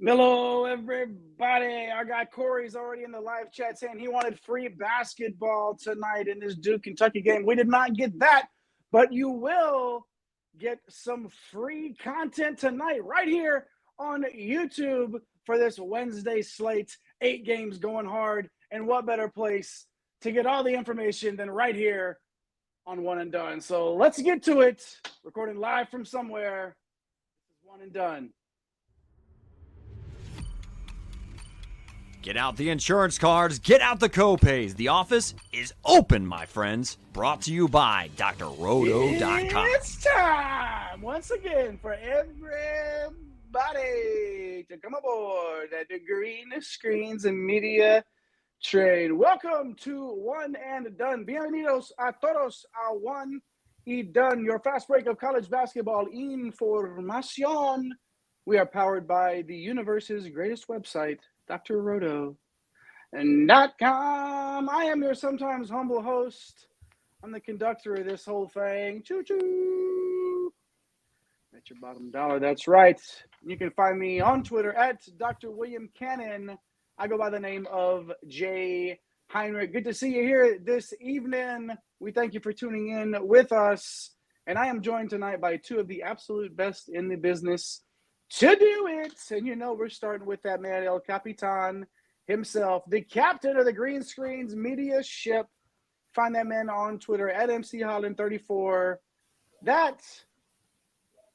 Hello, everybody. Our guy Corey's already in the live chat saying he wanted free basketball tonight in this Duke-Kentucky game. We did not get that, but you will get some free content tonight right here on YouTube for this Wednesday slate. 8 games going hard, and what better place to get all the information than right here on One and Done. So let's get to it. Recording live from somewhere. This is One and Done. Get out the insurance cards, get out the copays. The office is open, my friends. Brought to you by drroto.com. It's time once again for everybody to come aboard at the Green Screens and Media train. Welcome to One and Done. Bienvenidos a todos a One y Done, your fast break of college basketball information. We are powered by the universe's greatest website, DrRoto.com. I am your sometimes humble host. I'm the conductor of this whole thing. Choo-choo. At your bottom dollar, that's right. You can find me on Twitter at Dr. William Cannon. I go by the name of Jay Heinrich. Good to see you here this evening. We thank you for tuning in with us. And I am joined tonight by two of the absolute best in the business to do it. And you know we're starting with that man, El Capitan himself, the captain of the Green Screens Media ship. Find that man on Twitter at MCHolland34. That,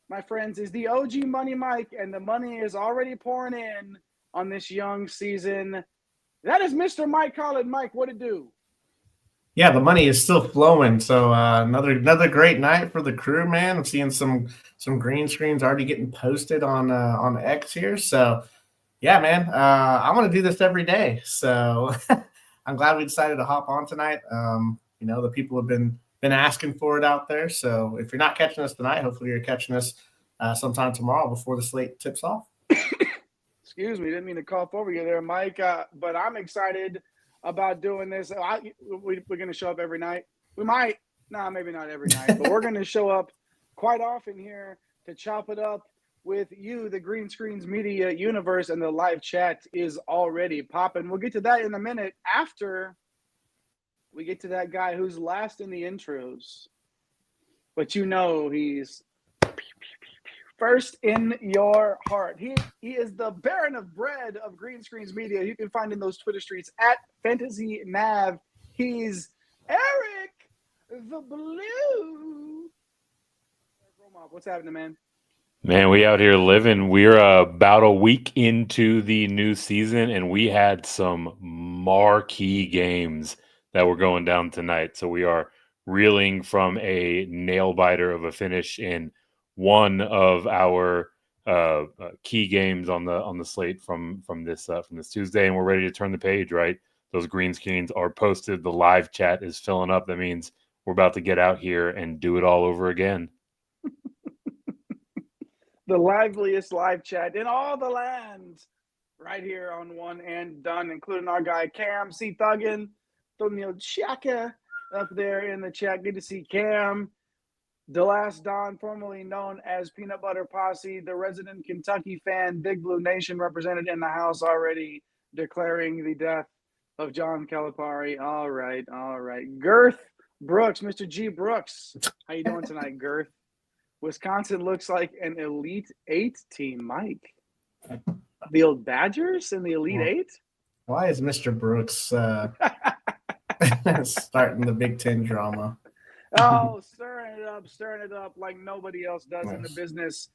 my friends, is the OG Money Mike, and the money is already pouring in on this young season. That is Mr. Mike Holland. Mike, what it do? Yeah, the money is still flowing. So another great night for the crew, man. I'm seeing some green screens already getting posted on X here. So yeah, man, I want to do this every day. So I'm glad we decided to hop on tonight. The people have been asking for it out there. So if you're not catching us tonight, hopefully you're catching us sometime tomorrow before the slate tips off. Excuse me, didn't mean to cough over you there, Mike. But I'm excited about doing this. We're going to show up every night. We might. No, maybe not every night. But we're going to show up quite often here to chop it up with you, the Green Screens Media universe, and the live chat is already popping. We'll get to that in a minute after we get to that guy who's last in the intros. But you know he's first in your heart. He is the Baron of Bread of Green Screens Media. You can find in those Twitter streets at Fantasy Nav. He's Eric the Blue. What's happening, man? Man, we out here living. We're about a week into the new season, and we had some marquee games that were going down tonight. So we are reeling from a nail biter of a finish in one of our key games on the slate from this Tuesday, and we're ready to turn the page. Right, those green screens are posted. The live chat is filling up. That means we're about to get out here and do it all over again. The liveliest live chat in all the land, right here on One and Done, including our guy Cam C. Thuggin, Tonio Chaka up there in the chat. Good to see Cam. The Last Don, formerly known as Peanut Butter Posse, the resident Kentucky fan, Big Blue Nation represented in the house already, declaring the death of John Calipari. All right. Girth Brooks, Mr. G. Brooks. How you doing tonight, Girth? Wisconsin looks like an Elite Eight team, Mike. The old Badgers in the Elite Eight? Why is Mr. Brooks starting the Big Ten drama? Oh, stirring it up like nobody else does in the business,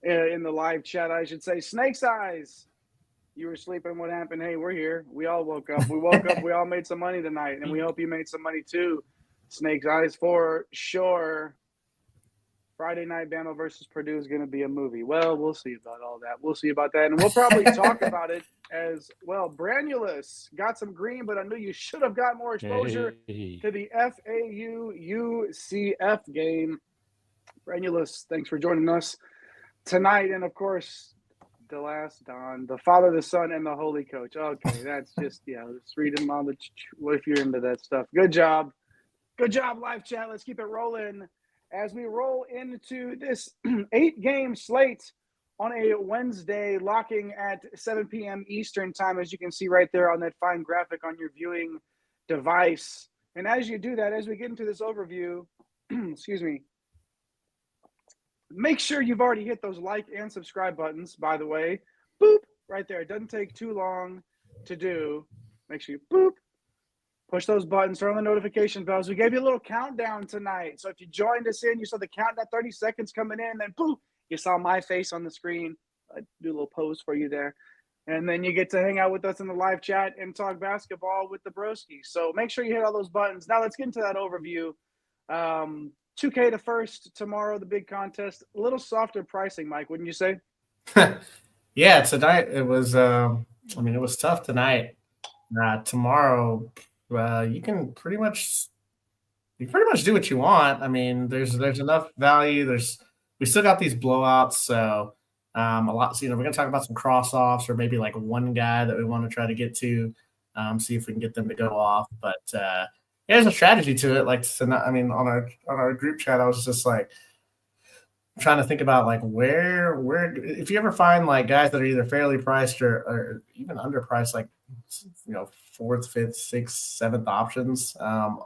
in the live chat, I should say. Snake's Eyes, you were sleeping. What happened? Hey, we're here. We all woke up. We woke up. We all made some money tonight, and we hope you made some money too. Snake's Eyes for sure. Friday night, Bama versus Purdue is going to be a movie. Well, we'll see about all that. We'll see about that, and we'll probably talk about it as well. Branulus got some green, but I knew you should have got more exposure to the FAU-UCF game. Branulus, thanks for joining us tonight, and of course, the Last Don, the Father, the Son, and the Holy Coach. Okay, that's just let's read them on the. If you're into that stuff, good job, live chat. Let's keep it rolling. As we roll into this 8-game slate on a Wednesday, locking at 7 p.m. Eastern time, as you can see right there on that fine graphic on your viewing device. And as you do that, as we get into this overview, excuse me, make sure you've already hit those like and subscribe buttons, by the way. Boop, right there. It doesn't take too long to do. Make sure you boop, push those buttons, turn on the notification bells. We gave you a little countdown tonight. So if you joined us in, you saw the countdown, 30 seconds coming in, then boop, you saw my face on the screen. I do a little pose for you there. And then you get to hang out with us in the live chat and talk basketball with the broskies. So make sure you hit all those buttons. Now let's get into that overview. 2K to first tomorrow, the big contest. A little softer pricing, Mike, wouldn't you say? Yeah, tonight it was. It was tough tonight. Tomorrow, you can pretty much do what you want. I mean, there's enough value. We still got these blowouts, so a lot. So, we're gonna talk about some cross offs or maybe like one guy that we want to try to get to, see if we can get them to go off. But there's a strategy to it. Like, on our group chat, I was just like trying to think about like where if you ever find like guys that are either fairly priced or even underpriced, like fourth, fifth, sixth, seventh options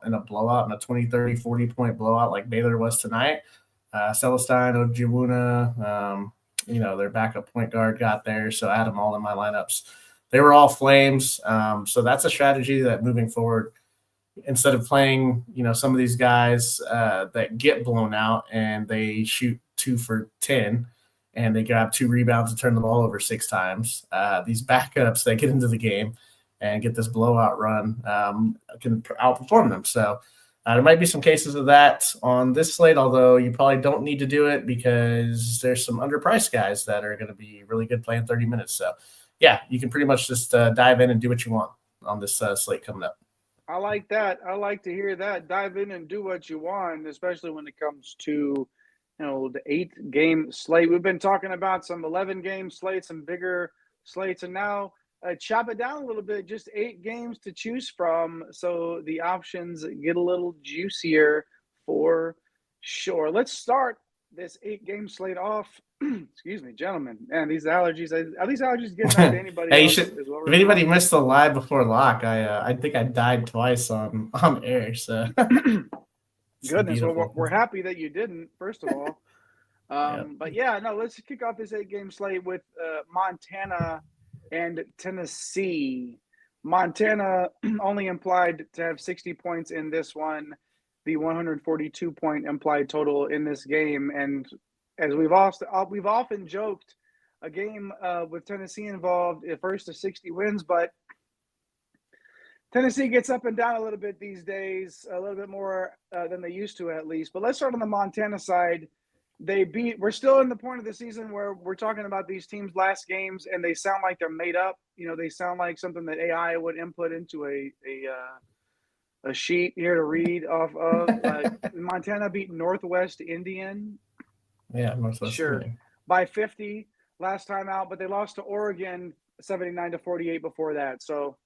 in a blowout, in a 20, 30, 40 point blowout like Baylor was tonight. Celestine, Ojibuna, their backup point guard got there, so I had them all in my lineups. They were all flames. So that's a strategy that moving forward, instead of playing, some of these guys that get blown out and they shoot 2 for 10 and they grab 2 rebounds and turn the ball over 6 times, these backups that get into the game and get this blowout run can outperform them. So there might be some cases of that on this slate, although you probably don't need to do it because there's some underpriced guys that are going to be really good playing 30 minutes. So, yeah, you can pretty much just dive in and do what you want on this slate coming up. I like that. I like to hear that. Dive in and do what you want, especially when it comes to, the 8-game slate. We've been talking about some 11-game slates, some bigger slates, and now chop it down a little bit, just 8 games to choose from, so the options get a little juicier for sure. Let's start this 8-game slate off. Excuse me, gentlemen. Man, these allergies, are these allergies getting out to anybody Hey, else? if anybody missed the live before lock, I think I died twice on air. So goodness, well, we're happy that you didn't, first of all. Yeah. But yeah, no, let's kick off this 8-game slate with Montana and Tennessee. Montana only implied to have 60 points in this one, the 142-point implied total in this game. And as we've often joked, a game with Tennessee involved, at first to 60 wins, but Tennessee gets up and down a little bit these days, a little bit more than they used to at least. But let's start on the Montana side. We're still in the point of the season where we're talking about these teams' last games, and they sound like they're made up. They sound like something that AI would input into a sheet here to read off of. Montana beat Northwest Indian. Yeah, Northwest Indian. By 50 last time out, but they lost to Oregon 79-48 before that. So,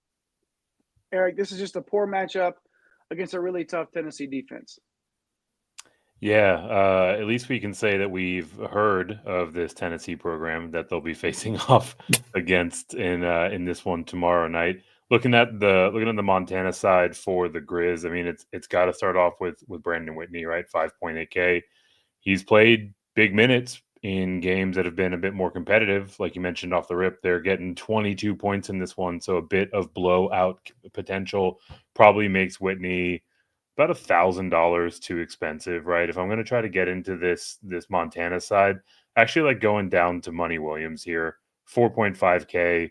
Eric, this is just a poor matchup against a really tough Tennessee defense. Yeah, at least we can say that we've heard of this Tennessee program that they'll be facing off against in this one tomorrow night. Looking at the Montana side for the Grizz, I mean, it's got to start off with Brandon Whitney, right? 5.8K. He's played big minutes in games that have been a bit more competitive. Like you mentioned off the rip, they're getting 22 points in this one, so a bit of blowout potential probably makes Whitney about $1,000 too expensive, right? If I'm going to try to get into this Montana side, I actually like going down to Money Williams here, 4.5K.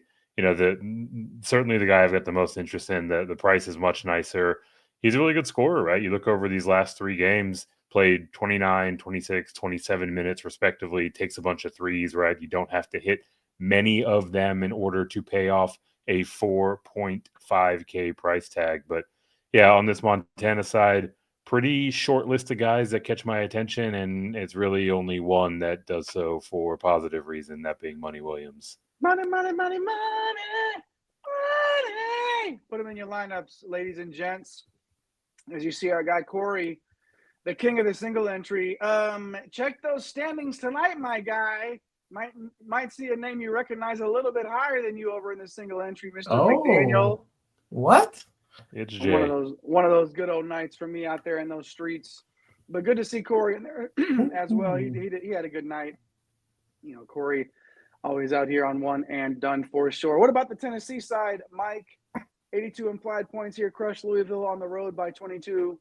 Certainly the guy I've got the most interest in. The price is much nicer. He's a really good scorer, right? You look over these last 3 games, played 29, 26, 27 minutes respectively, takes a bunch of threes, right? You don't have to hit many of them in order to pay off a 4.5K price tag. But yeah, on this Montana side, pretty short list of guys that catch my attention, and it's really only one that does so for a positive reason, that being Money Williams. Money. Put him in your lineups, ladies and gents. As you see, our guy Corey, the king of the single entry. Check those standings tonight, my guy. Might see a name you recognize a little bit higher than you over in the single entry, Mr. Oh, McDaniel. what? It's One Jay. of those good old nights for me out there in those streets. But good to see Corey in there as well. He had a good night. You know, Corey always out here on one and done for sure. What about the Tennessee side, Mike? 82 implied points here. Crushed Louisville on the road by 22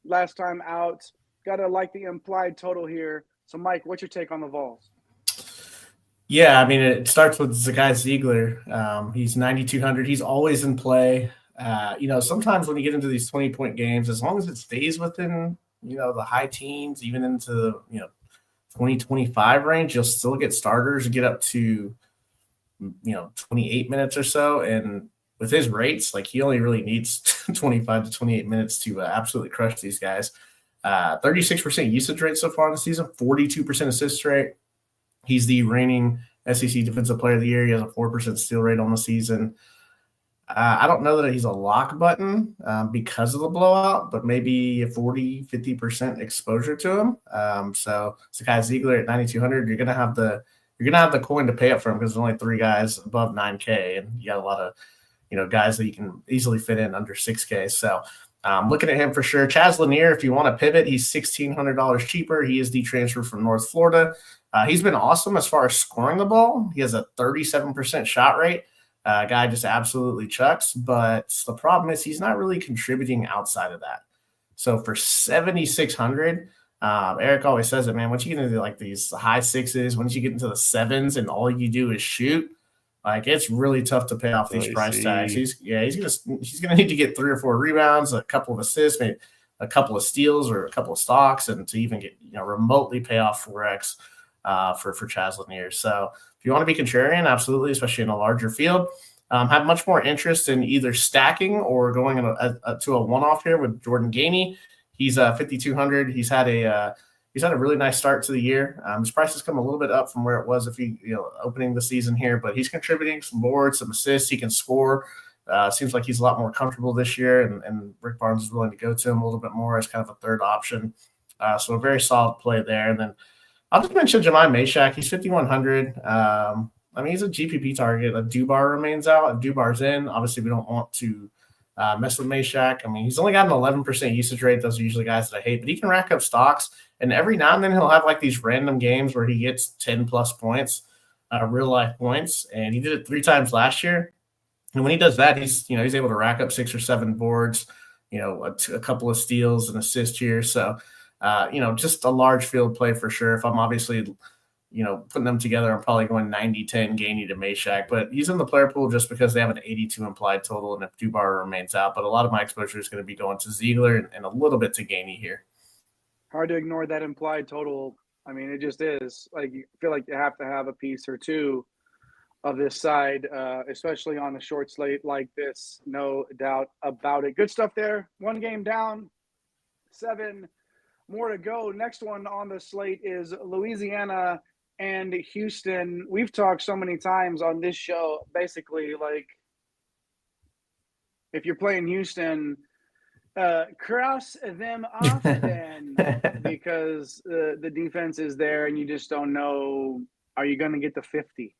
last time out. Got to like the implied total here. So, Mike, what's your take on the Vols? Yeah, I mean, it starts with Zakai Ziegler. He's 9,200. He's always in play. Sometimes when you get into these 20-point games, as long as it stays within, the high teens, even into, 20-25 range, you'll still get starters get up to, 28 minutes or so. And with his rates, like he only really needs 25 to 28 minutes to absolutely crush these guys. 36% usage rate so far in the season, 42% assist rate. He's the reigning SEC Defensive Player of the Year. He has a 4% steal rate on the season. I don't know that he's a lock button because of the blowout, but maybe a 40-50% exposure to him. So Zakai Ziegler at 9,200, you're gonna have the coin to pay up for him because there's only 3 guys above 9K, and you got a lot of guys that you can easily fit in under 6K. So looking at him for sure. Chaz Lanier, if you want to pivot, he's $1,600 cheaper. He is the transfer from North Florida. He's been awesome as far as scoring the ball. He has a 37% shot rate. Guy just absolutely chucks. But the problem is he's not really contributing outside of that. So for 7,600, Eric always says it, man. Once you get into like these high sixes, once you get into the sevens, and all you do is shoot, like it's really tough to pay off these price tags. He's gonna need to get 3 or 4 rebounds, a couple of assists, maybe a couple of steals or a couple of stocks, and to even get remotely pay off 4x for Chaz Lanier. So if you want to be contrarian, absolutely, especially in a larger field, have much more interest in either stacking or going to a one-off here with Jordan Gainey. He's 5,200. He's had a really nice start to the year. His price has come a little bit up from where it was opening the season here, but he's contributing some boards, some assists. He can score. Seems like he's a lot more comfortable this year, and Rick Barnes is willing to go to him a little bit more as kind of a third option. So a very solid play there. And then I'll just mention Jemai Meshack. He's 5,100. He's a GPP target. If Dubar remains out, if Dubar's in, obviously we don't want to mess with Meshack. He's only got an 11% usage rate. Those are usually guys that I hate, but he can rack up stocks. And every now and then he'll have like these random games where he gets 10-plus points, real life points. And he did it 3 times last year. And when he does that, he's able to rack up 6 or 7 boards, a couple of steals and assists here. So, just a large field play for sure. If I'm obviously, putting them together, I'm probably going 90-10 Gainey to Meshack. But he's in the player pool just because they have an 82 implied total and if Dubar remains out. But a lot of my exposure is going to be going to Ziegler and a little bit to Gainey here. Hard to ignore that implied total. It just is. Like, you feel like you have to have a piece or two of this side, especially on a short slate like this. No doubt about it. Good stuff there. 1 game down, 7 more to go. Next one on the slate is Louisiana and Houston. We've talked so many times on this show, basically, like, if you're playing Houston, cross them off then, because the defense is there and you just don't know, are you going to get to 50?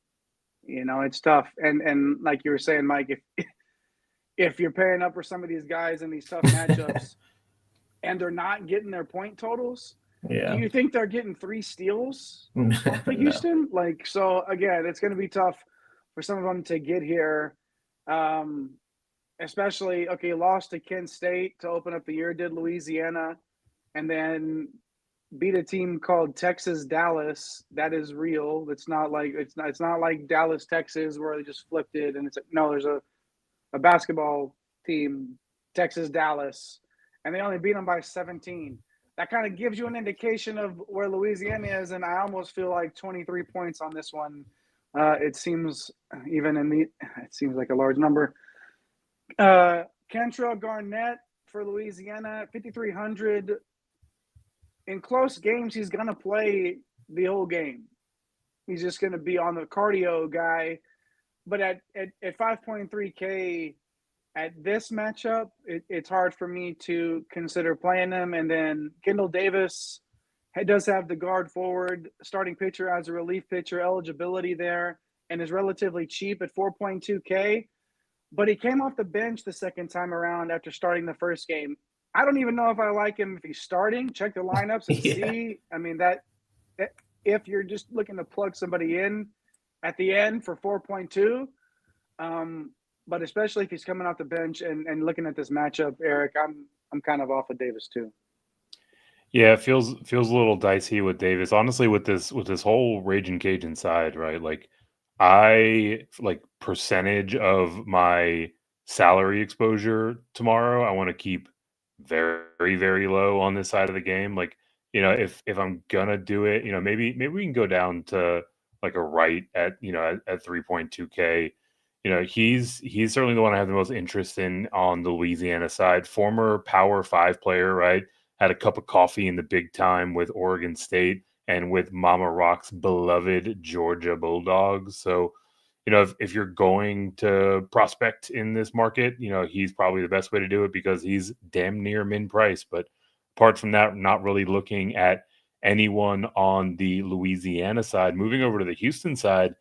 It's tough. And like you were saying, Mike, if you're pairing up for some of these guys in these tough matchups and they're not getting their point totals, do you think they're getting 3 steals for Houston? No. So again, it's going to be tough for some of them to get here. Especially, lost to Kent State to open up the year, did Louisiana, and then beat a team called Texas Dallas. That is real. It's not like Dallas, Texas, where they just flipped it. And there's a basketball team, Texas Dallas, and they only beat them by 17. That kind of gives you an indication of where Louisiana is, and I almost feel like 23 points on this one. It seems like a large number. Kentrell Garnett for Louisiana, 5,300. In close games, he's going to play the whole game. He's just going to be on the cardio guy. But at 5.3K at this matchup, it's hard for me to consider playing him. And then Kendall Davis He does have the guard forward, starting pitcher as a relief pitcher eligibility there, and is relatively cheap at 4.2K. But he came off the bench the second time around after starting the first game. I don't even know if I like him if he's starting. Check the lineups and see. I mean, that if you're just looking to plug somebody in at the end for 4.2, but especially if he's coming off the bench and looking at this matchup, Eric, I'm kind of off of Davis too. Yeah, it feels a little dicey with Davis. Honestly, with this whole Raging Cajun side, right? Like I like percentage of my salary exposure tomorrow, I want to keep very, very low on this side of the game. Like, if I'm gonna do it, maybe we can go down to like a right at 3.2K. He's certainly the one I have the most interest in on the Louisiana side. Former Power 5 player, right? Had a cup of coffee in the big time with Oregon State and with Mama Rock's beloved Georgia Bulldogs. So, if you're going to prospect in this market, he's probably the best way to do it because he's damn near min price. But apart from that, not really looking at anyone on the Louisiana side. Moving over to the Houston side,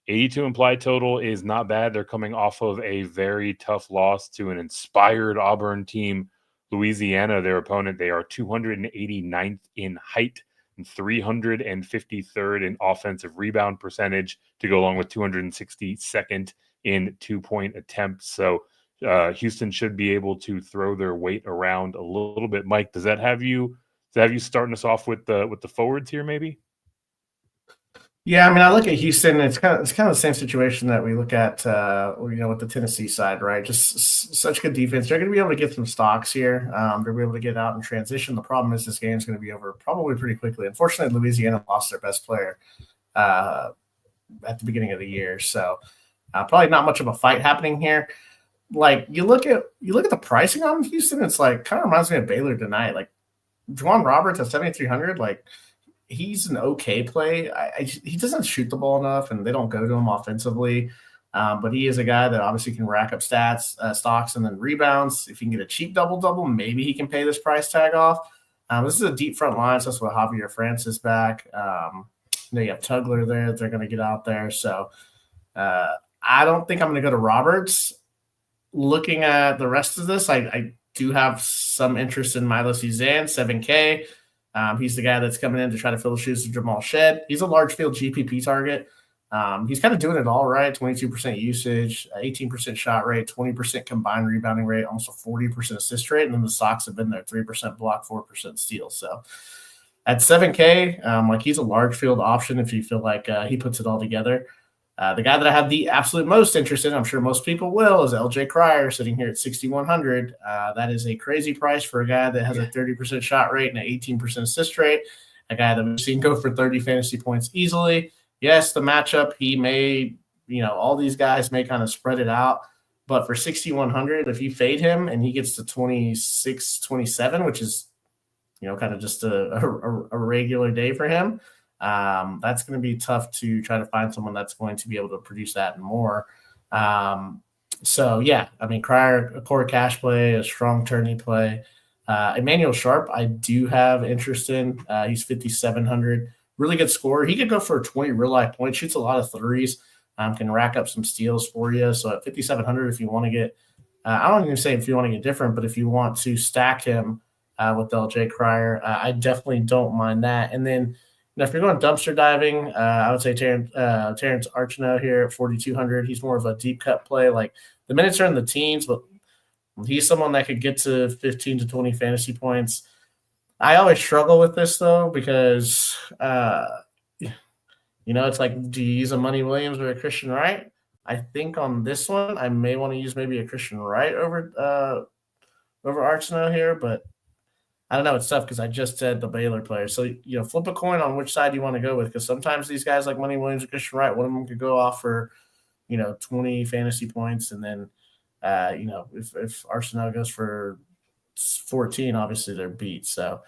82 implied total is not bad. They're coming off of a very tough loss to an inspired Auburn team. Louisiana, their opponent, they are 289th in height and 353rd in offensive rebound percentage to go along with 262nd in 2-point attempts. So Houston should be able to throw their weight around a little bit. Mike, does that have you starting us off with the forwards here maybe? Yeah, I mean, I look at Houston. It's kind of the same situation that we look at, with the Tennessee side, right? Just such good defense. They're going to be able to get some stocks here. They're going to be able to get out in transition. The problem is this game's going to be over probably pretty quickly. Unfortunately, Louisiana lost their best player at the beginning of the year, so probably not much of a fight happening here. Like you look at the pricing on Houston, it's like kind of reminds me of Baylor tonight. Like Juwan Roberts at 7,300, like. He's an okay play. He doesn't shoot the ball enough, and they don't go to him offensively. But he is a guy that obviously can rack up stats, stocks, and then rebounds. If you can get a cheap double-double, maybe he can pay this price tag off. This is a deep front line, so that's what Javier Francis back. You have Tugler there. They're going to get out there. So I don't think I'm going to go to Roberts. Looking at the rest of this, I do have some interest in Milo Suzanne, 7K. He's the guy that's coming in to try to fill the shoes of Jamal Shed. He's a large field GPP target. He's kind of doing it all right. 22% usage, 18% shot rate, 20% combined rebounding rate, almost a 40% assist rate. And then the Sox have been there, 3% block, 4% steal. So at 7K, he's a large field option if you feel like he puts it all together. The guy that I have the absolute most interest in, I'm sure most people will, is LJ Cryer sitting here at 6,100. That is a crazy price for a guy that has a 30% shot rate and an 18% assist rate, a guy that we've seen go for 30 fantasy points easily. Yes, the matchup, he may, all these guys may kind of spread it out. But for 6,100, if you fade him and he gets to 26, 27, which is, kind of just a regular day for him, that's going to be tough to try to find someone that's going to be able to produce that and more. So yeah, I mean, Cryer, a core cash play, a strong tourney play. Emmanuel Sharp, I do have interest in. He's 5,700, really good scorer. He could go for 20 real life points, shoots a lot of threes, can rack up some steals for you. So at 5,700, if you want to get, I don't even say if you want to get different, but if you want to stack him with LJ Cryer, I definitely don't mind that. And then, now, if you're going dumpster diving, I would say Terrence Archino here at 4,200. He's more of a deep cut play. Like the minutes are in the teens, but he's someone that could get to 15 to 20 fantasy points. I always struggle with this though because, it's like, do you use a Money Williams or a Christian Wright? I think on this one, I may want to use maybe a Christian Wright over Archino here, but I don't know. It's tough because I just said the Baylor player. So, flip a coin on which side you want to go with because sometimes these guys like Money Williams or Christian Wright, one of them could go off for, 20 fantasy points. And then, if Arsenal goes for 14, obviously they're beat. So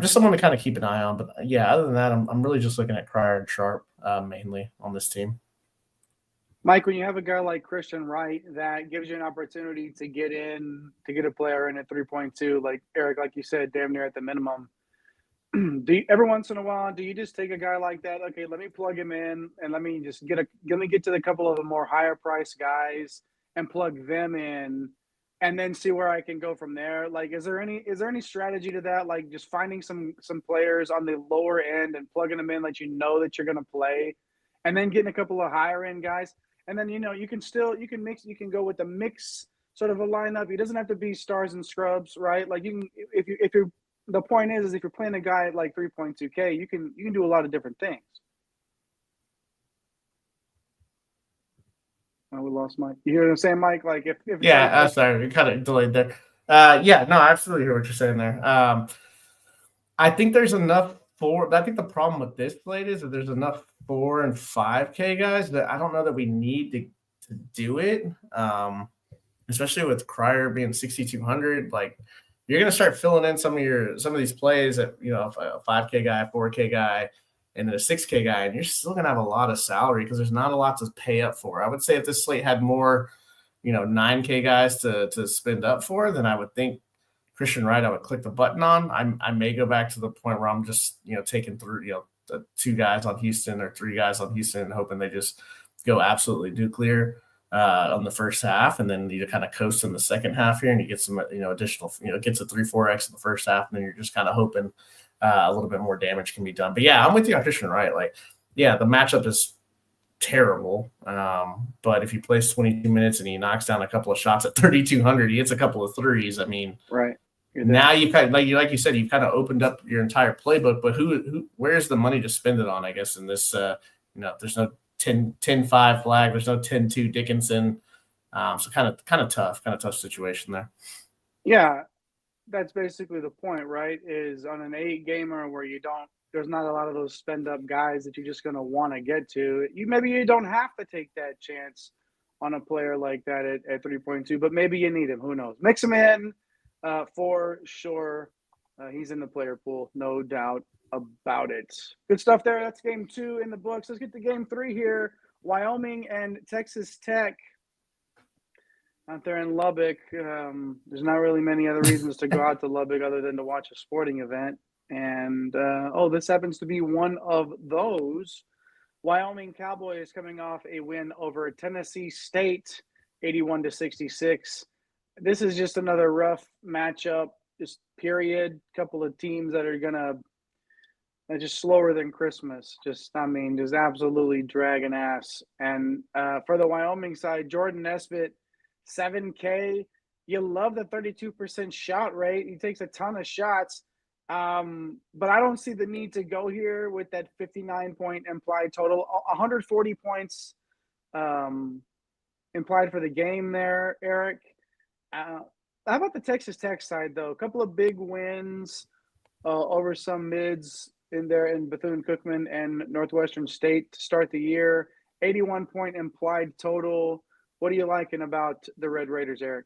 just someone to kind of keep an eye on. But, yeah, other than that, I'm really just looking at Cryer and Sharp mainly on this team. Mike, when you have a guy like Christian Wright that gives you an opportunity to get a player in at 3.2, like Eric, like you said, damn near at the minimum, every once in a while, do you just take a guy like that? Okay, let me plug him in and let me get to the couple of the more higher price guys and plug them in and then see where I can go from there. Like, is there any strategy to that? Like just finding some players on the lower end and plugging them in that that you're gonna play, and then getting a couple of higher end guys. And then you can go with a mix sort of a lineup. It doesn't have to be stars and scrubs, right? Like you can if you're the point is if you're playing a guy at like 3.2K, you can do a lot of different things. Oh, we lost Mike. You hear what I'm saying, Mike? Like if sorry, we kind of delayed there. No, I absolutely hear what you're saying there. I think there's enough I think the problem with this slate is that there's enough 4 and 5K guys that I don't know that we need to do it. Especially with Cryer being 6,200, like you're going to start filling in some of these plays that, a 5K guy, a 4K guy, and then a 6K guy, and you're still going to have a lot of salary because there's not a lot to pay up for. I would say if this slate had more, 9K guys to spend up for, then I would think Christian Wright I would click the button on. I may go back to the point where I'm just, taking through, the 2 guys on Houston or 3 guys on Houston and hoping they just go absolutely nuclear on the first half, and then you kind of coast in the second half here, and you get some additional gets a 3-4x in the first half, and then you're just kind of hoping a little bit more damage can be done. But yeah, I'm with you on Christian Wright. Like, yeah, the matchup is terrible, but if he plays 22 minutes and he knocks down a couple of shots at 3,200, he hits a couple of threes. I mean, right now you kind of like you said, you've kind of opened up your entire playbook. But where's the money to spend it on? I guess in this, there's no 10-5 flag. There's no 10-2 Dickinson. So kind of tough situation there. Yeah, that's basically the point, right? Is on an 8-gamer where there's not a lot of those spend up guys that you're just going to want to get to. Maybe you don't have to take that chance on a player like that at 3.2, but maybe you need him. Who knows? Mix him in for sure. He's in the player pool, no doubt about it. Good stuff there. That's game 2 in the books. Let's get to game 3 here. Wyoming and Texas Tech out there in Lubbock. There's not really many other reasons to go out to Lubbock other than to watch a sporting event. And this happens to be one of those. Wyoming Cowboys coming off a win over Tennessee State, 81-66. This is just another rough matchup, just period. Couple of teams that are gonna just slower than Christmas. Just absolutely dragging ass. And for the Wyoming side, Jordan Nesbitt, 7K. You love the 32% shot rate. He takes a ton of shots. But I don't see the need to go here with that 59-point implied total. 140 points implied for the game there, Eric. How about the Texas Tech side, though? A couple of big wins over some mids in there in Bethune-Cookman and Northwestern State to start the year. 81-point implied total. What are you liking about the Red Raiders, Eric?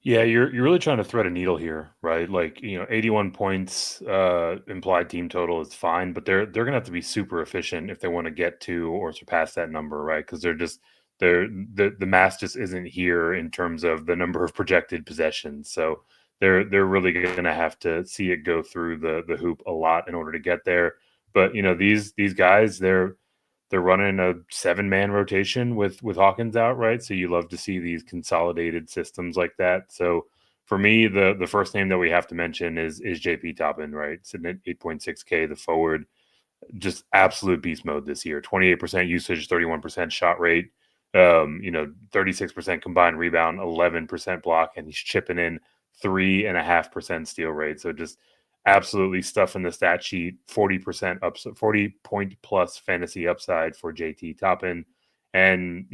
Yeah, you're really trying to thread a needle here, right? Like, 81 points implied team total is fine, but they're going to have to be super efficient if they want to get to or surpass that number, right? Because the math just isn't here in terms of the number of projected possessions. So they're really going to have to see it go through the hoop a lot in order to get there. But these guys, they're running a 7-man rotation with Hawkins out, right? So you love to see these consolidated systems like that. So for me, the first name that we have to mention is JP Toppin, right? Sitting at 8.6K, the forward, just absolute beast mode this year. 28% usage, 31% shot rate, 36% combined rebound, 11% block, and he's chipping in 3.5% steal rate. So just absolutely stuffing the stat sheet. 40% up, 40-point plus fantasy upside for JT Toppin, and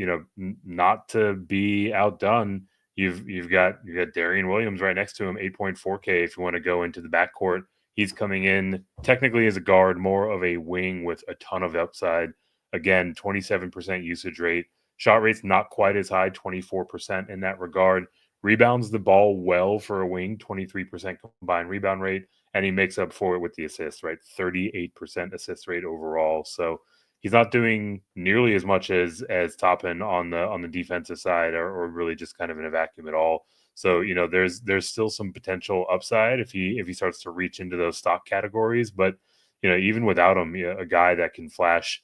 not to be outdone, you've got Darian Williams right next to him, 8.4K. If you want to go into the backcourt, he's coming in technically as a guard, more of a wing with a ton of upside. Again, 27% usage rate. Shot rate's not quite as high, 24% in that regard. Rebounds the ball well for a wing, 23% combined rebound rate, and he makes up for it with the assists, right? 38% assist rate overall. So he's not doing nearly as much as Toppin on the defensive side, or really just kind of in a vacuum at all. So, there's still some potential upside if he starts to reach into those stock categories. But, even without him, a guy that can flash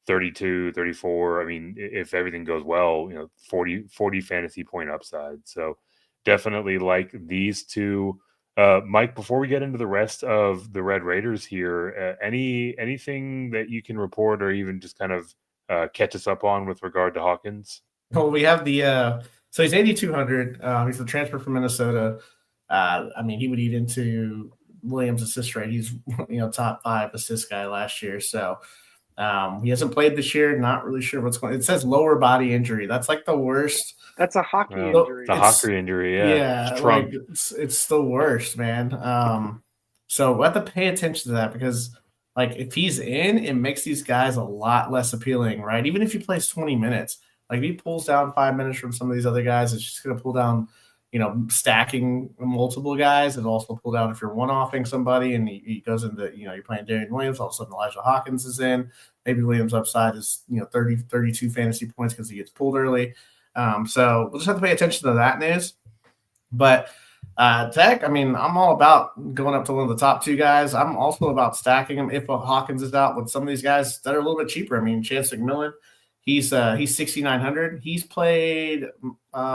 32, 34, I mean, if everything goes well, 40 fantasy point upside. So definitely like these two. Mike, before we get into the rest of the Red Raiders here, anything that you can report or even just kind of catch us up on with regard to Hawkins? Well, we have so he's 8,200. He's the transfer from Minnesota. I mean, he would eat into Williams' assist rate. He's top 5 assist guy last year. So he hasn't played this year. Not really sure what's going on. It says lower body injury. That's like the worst. That's a hockey injury. The hockey injury, yeah. Like it's the worst, man. So we have to pay attention to that because, like, if he's in, it makes these guys a lot less appealing, right? Even if he plays 20 minutes, like if he pulls down 5 minutes from some of these other guys, it's just going to pull down, stacking multiple guys. It'll also pull down if you're one-offing somebody and he goes into, you're playing Darian Williams, all of a sudden Elijah Hawkins is in. Maybe Williams' upside is, 30, 32 fantasy points because he gets pulled early. So we'll just have to pay attention to that news. But Tech, I mean, I'm all about going up to one of the top 2 guys. I'm also about stacking them if Hawkins is out with some of these guys that are a little bit cheaper. I mean, Chance McMillan, he's 6,900. He's played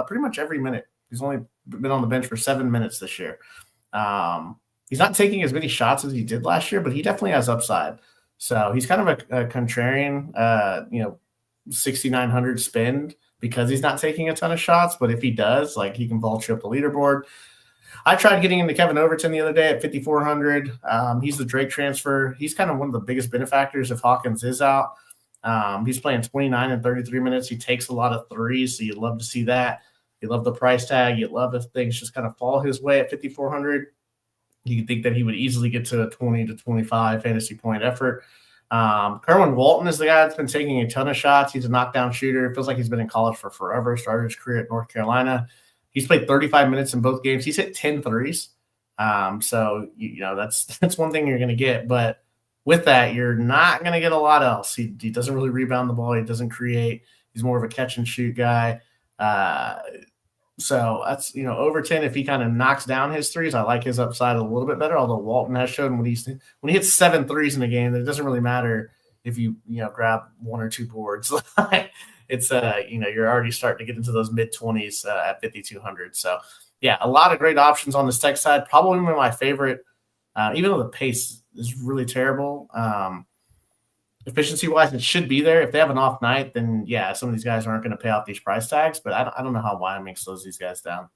pretty much every minute. He's only been on the bench for 7 minutes this year. He's not taking as many shots as he did last year, but he definitely has upside. So he's kind of a contrarian, 6,900 spend because he's not taking a ton of shots. But if he does, like, he can vulture up the leaderboard. I tried getting into Kevin Overton the other day at 5,400. He's the Drake transfer. He's kind of one of the biggest benefactors if Hawkins is out. He's playing 29 and 33 minutes. He takes a lot of threes, so you'd love to see that. You love the price tag. You'd love if things just kind of fall his way at 5,400. You could think that he would easily get to a 20 to 25 fantasy point effort. Kerwin Walton is the guy that's been taking a ton of shots. He's a knockdown shooter. It feels like he's been in college for forever. Started his career at North Carolina. He's played 35 minutes in both games. He's hit 10 threes. So, that's one thing you're going to get. But with that, you're not going to get a lot else. He doesn't really rebound the ball. He doesn't create. He's more of a catch and shoot guy. So that's, Overton, if he kind of knocks down his threes, I like his upside a little bit better. Although Walton has shown when he hits 7 threes in a game, that it doesn't really matter if you grab 1 or 2 boards. It's you're already starting to get into those mid-20s at 5,200. So yeah, a lot of great options on this Tech side. Probably one of my favorite, even though the pace is really terrible. Efficiency-wise, it should be there. If they have an off night, then yeah, some of these guys aren't going to pay off these price tags. But I don't know how Wyoming slows these guys down.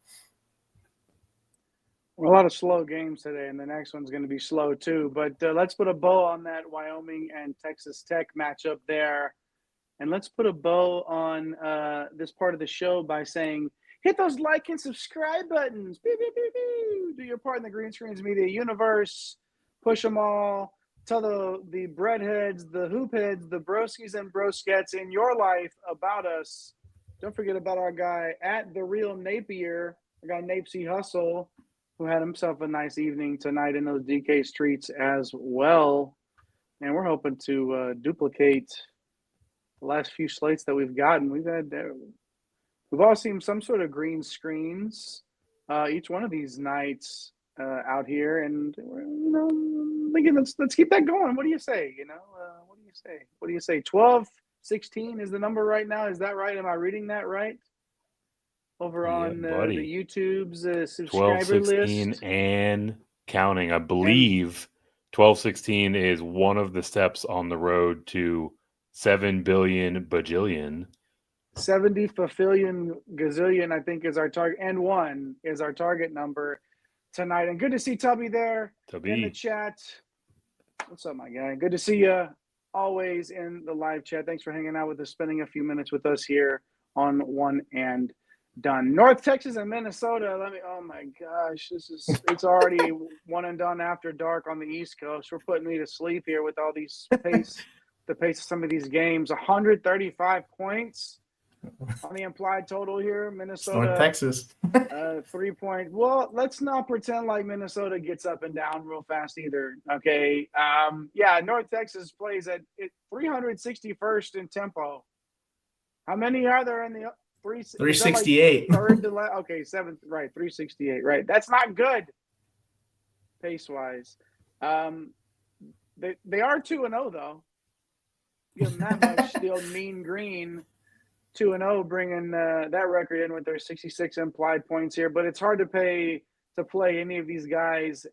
Well, a lot of slow games today, and the next one's going to be slow too. But let's put a bow on that Wyoming and Texas Tech matchup there. And let's put a bow on this part of the show by saying, hit those like and subscribe buttons. Beep, beep, beep, beep. Do your part in the Green Screens Media universe. Push them all. Tell the breadheads, the hoopheads, the broskies and broskets in your life about us. Don't forget about our guy at The Real Napier, our guy Napesy Hustle, who had himself a nice evening tonight in those DK streets as well. And we're hoping to duplicate the last few slates that we've gotten. We've all seen some sort of green screens each one of these nights out here, and thinking let's keep that going. What do you say? What do you say? 12, 16 is the number right now. Is that right? Am I reading that right? Over on the YouTube's subscriber 12, 16 list and counting. I believe 12, 16 is one of the steps on the road to 7 billion bajillion. 70 fulfillion gazillion, I think, is our target, and 1 is our target number tonight. And good to see Tubby there in the chat. What's up, my guy? Good to see you always in the live chat. Thanks for hanging out with us, spending a few minutes with us here on One and Done. North Texas and Minnesota. Oh my gosh, it's already one and done after dark on the East Coast. We're putting me to sleep here with all these the pace of some of these games. 135 points on the implied total here. Minnesota, North Texas. 3 point. Well, let's not pretend like Minnesota gets up and down real fast either. Okay. North Texas plays at 361st in tempo. How many are there in the 368. Third to last. Okay, seventh. Right, 368. Right, that's not good pace wise. They are 2-0 though. Give them that much. Still Mean Green 2-0, bringing that record in with their 66 implied points here. But it's hard to play any of these guys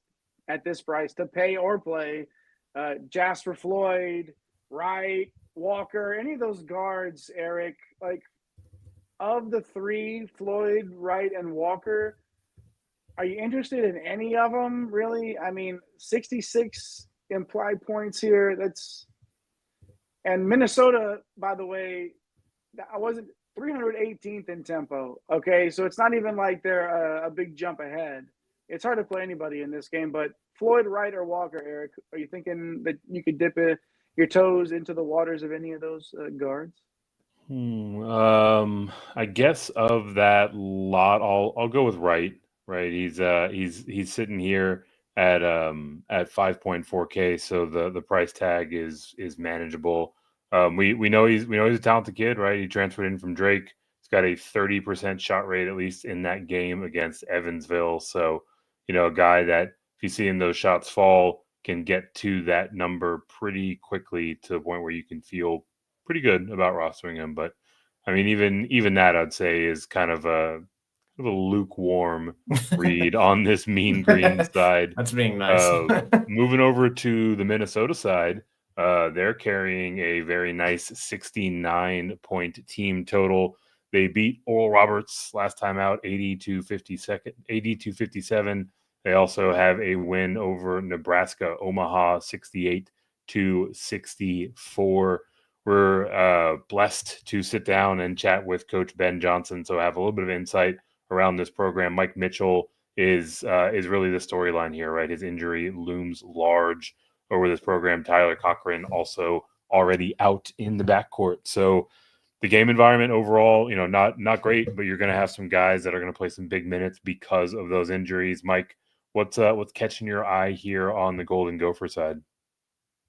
at this price, to pay or play. Jasper Floyd, Wright, Walker, any of those guards, Eric, like of the three, Floyd, Wright, and Walker, are you interested in any of them, really? I mean, 66 implied points here. And Minnesota, by the way, I wasn't 318th in tempo. Okay, so it's not even like they're a big jump ahead. It's hard to play anybody in this game, but Floyd, Wright, or Walker, Eric, are you thinking that you could dip your toes into the waters of any of those guards? I guess of that lot, I'll go with Wright. Right, he's sitting here at 5.4K, so the price tag is manageable. We know he's a talented kid, right? He transferred in from Drake. He's got a 30% shot rate, at least in that game against Evansville. So, a guy that if you see those shots fall can get to that number pretty quickly to the point where you can feel pretty good about rostering him. But I mean, even that I'd say is kind of a lukewarm read on this Mean Green side. That's being nice. Moving over to the Minnesota side, they're carrying a very nice 69-point team total. They beat Oral Roberts last time out, 80-57. They also have a win over Nebraska Omaha, 68-64. We're blessed to sit down and chat with Coach Ben Johnson, so I have a little bit of insight around this program. Mike Mitchell is really the storyline here, right? His injury looms large over this program. Tyler Cochran also already out in the backcourt. So the game environment overall, not great, but you're going to have some guys that are going to play some big minutes because of those injuries. Mike, what's catching your eye here on the Golden Gopher side?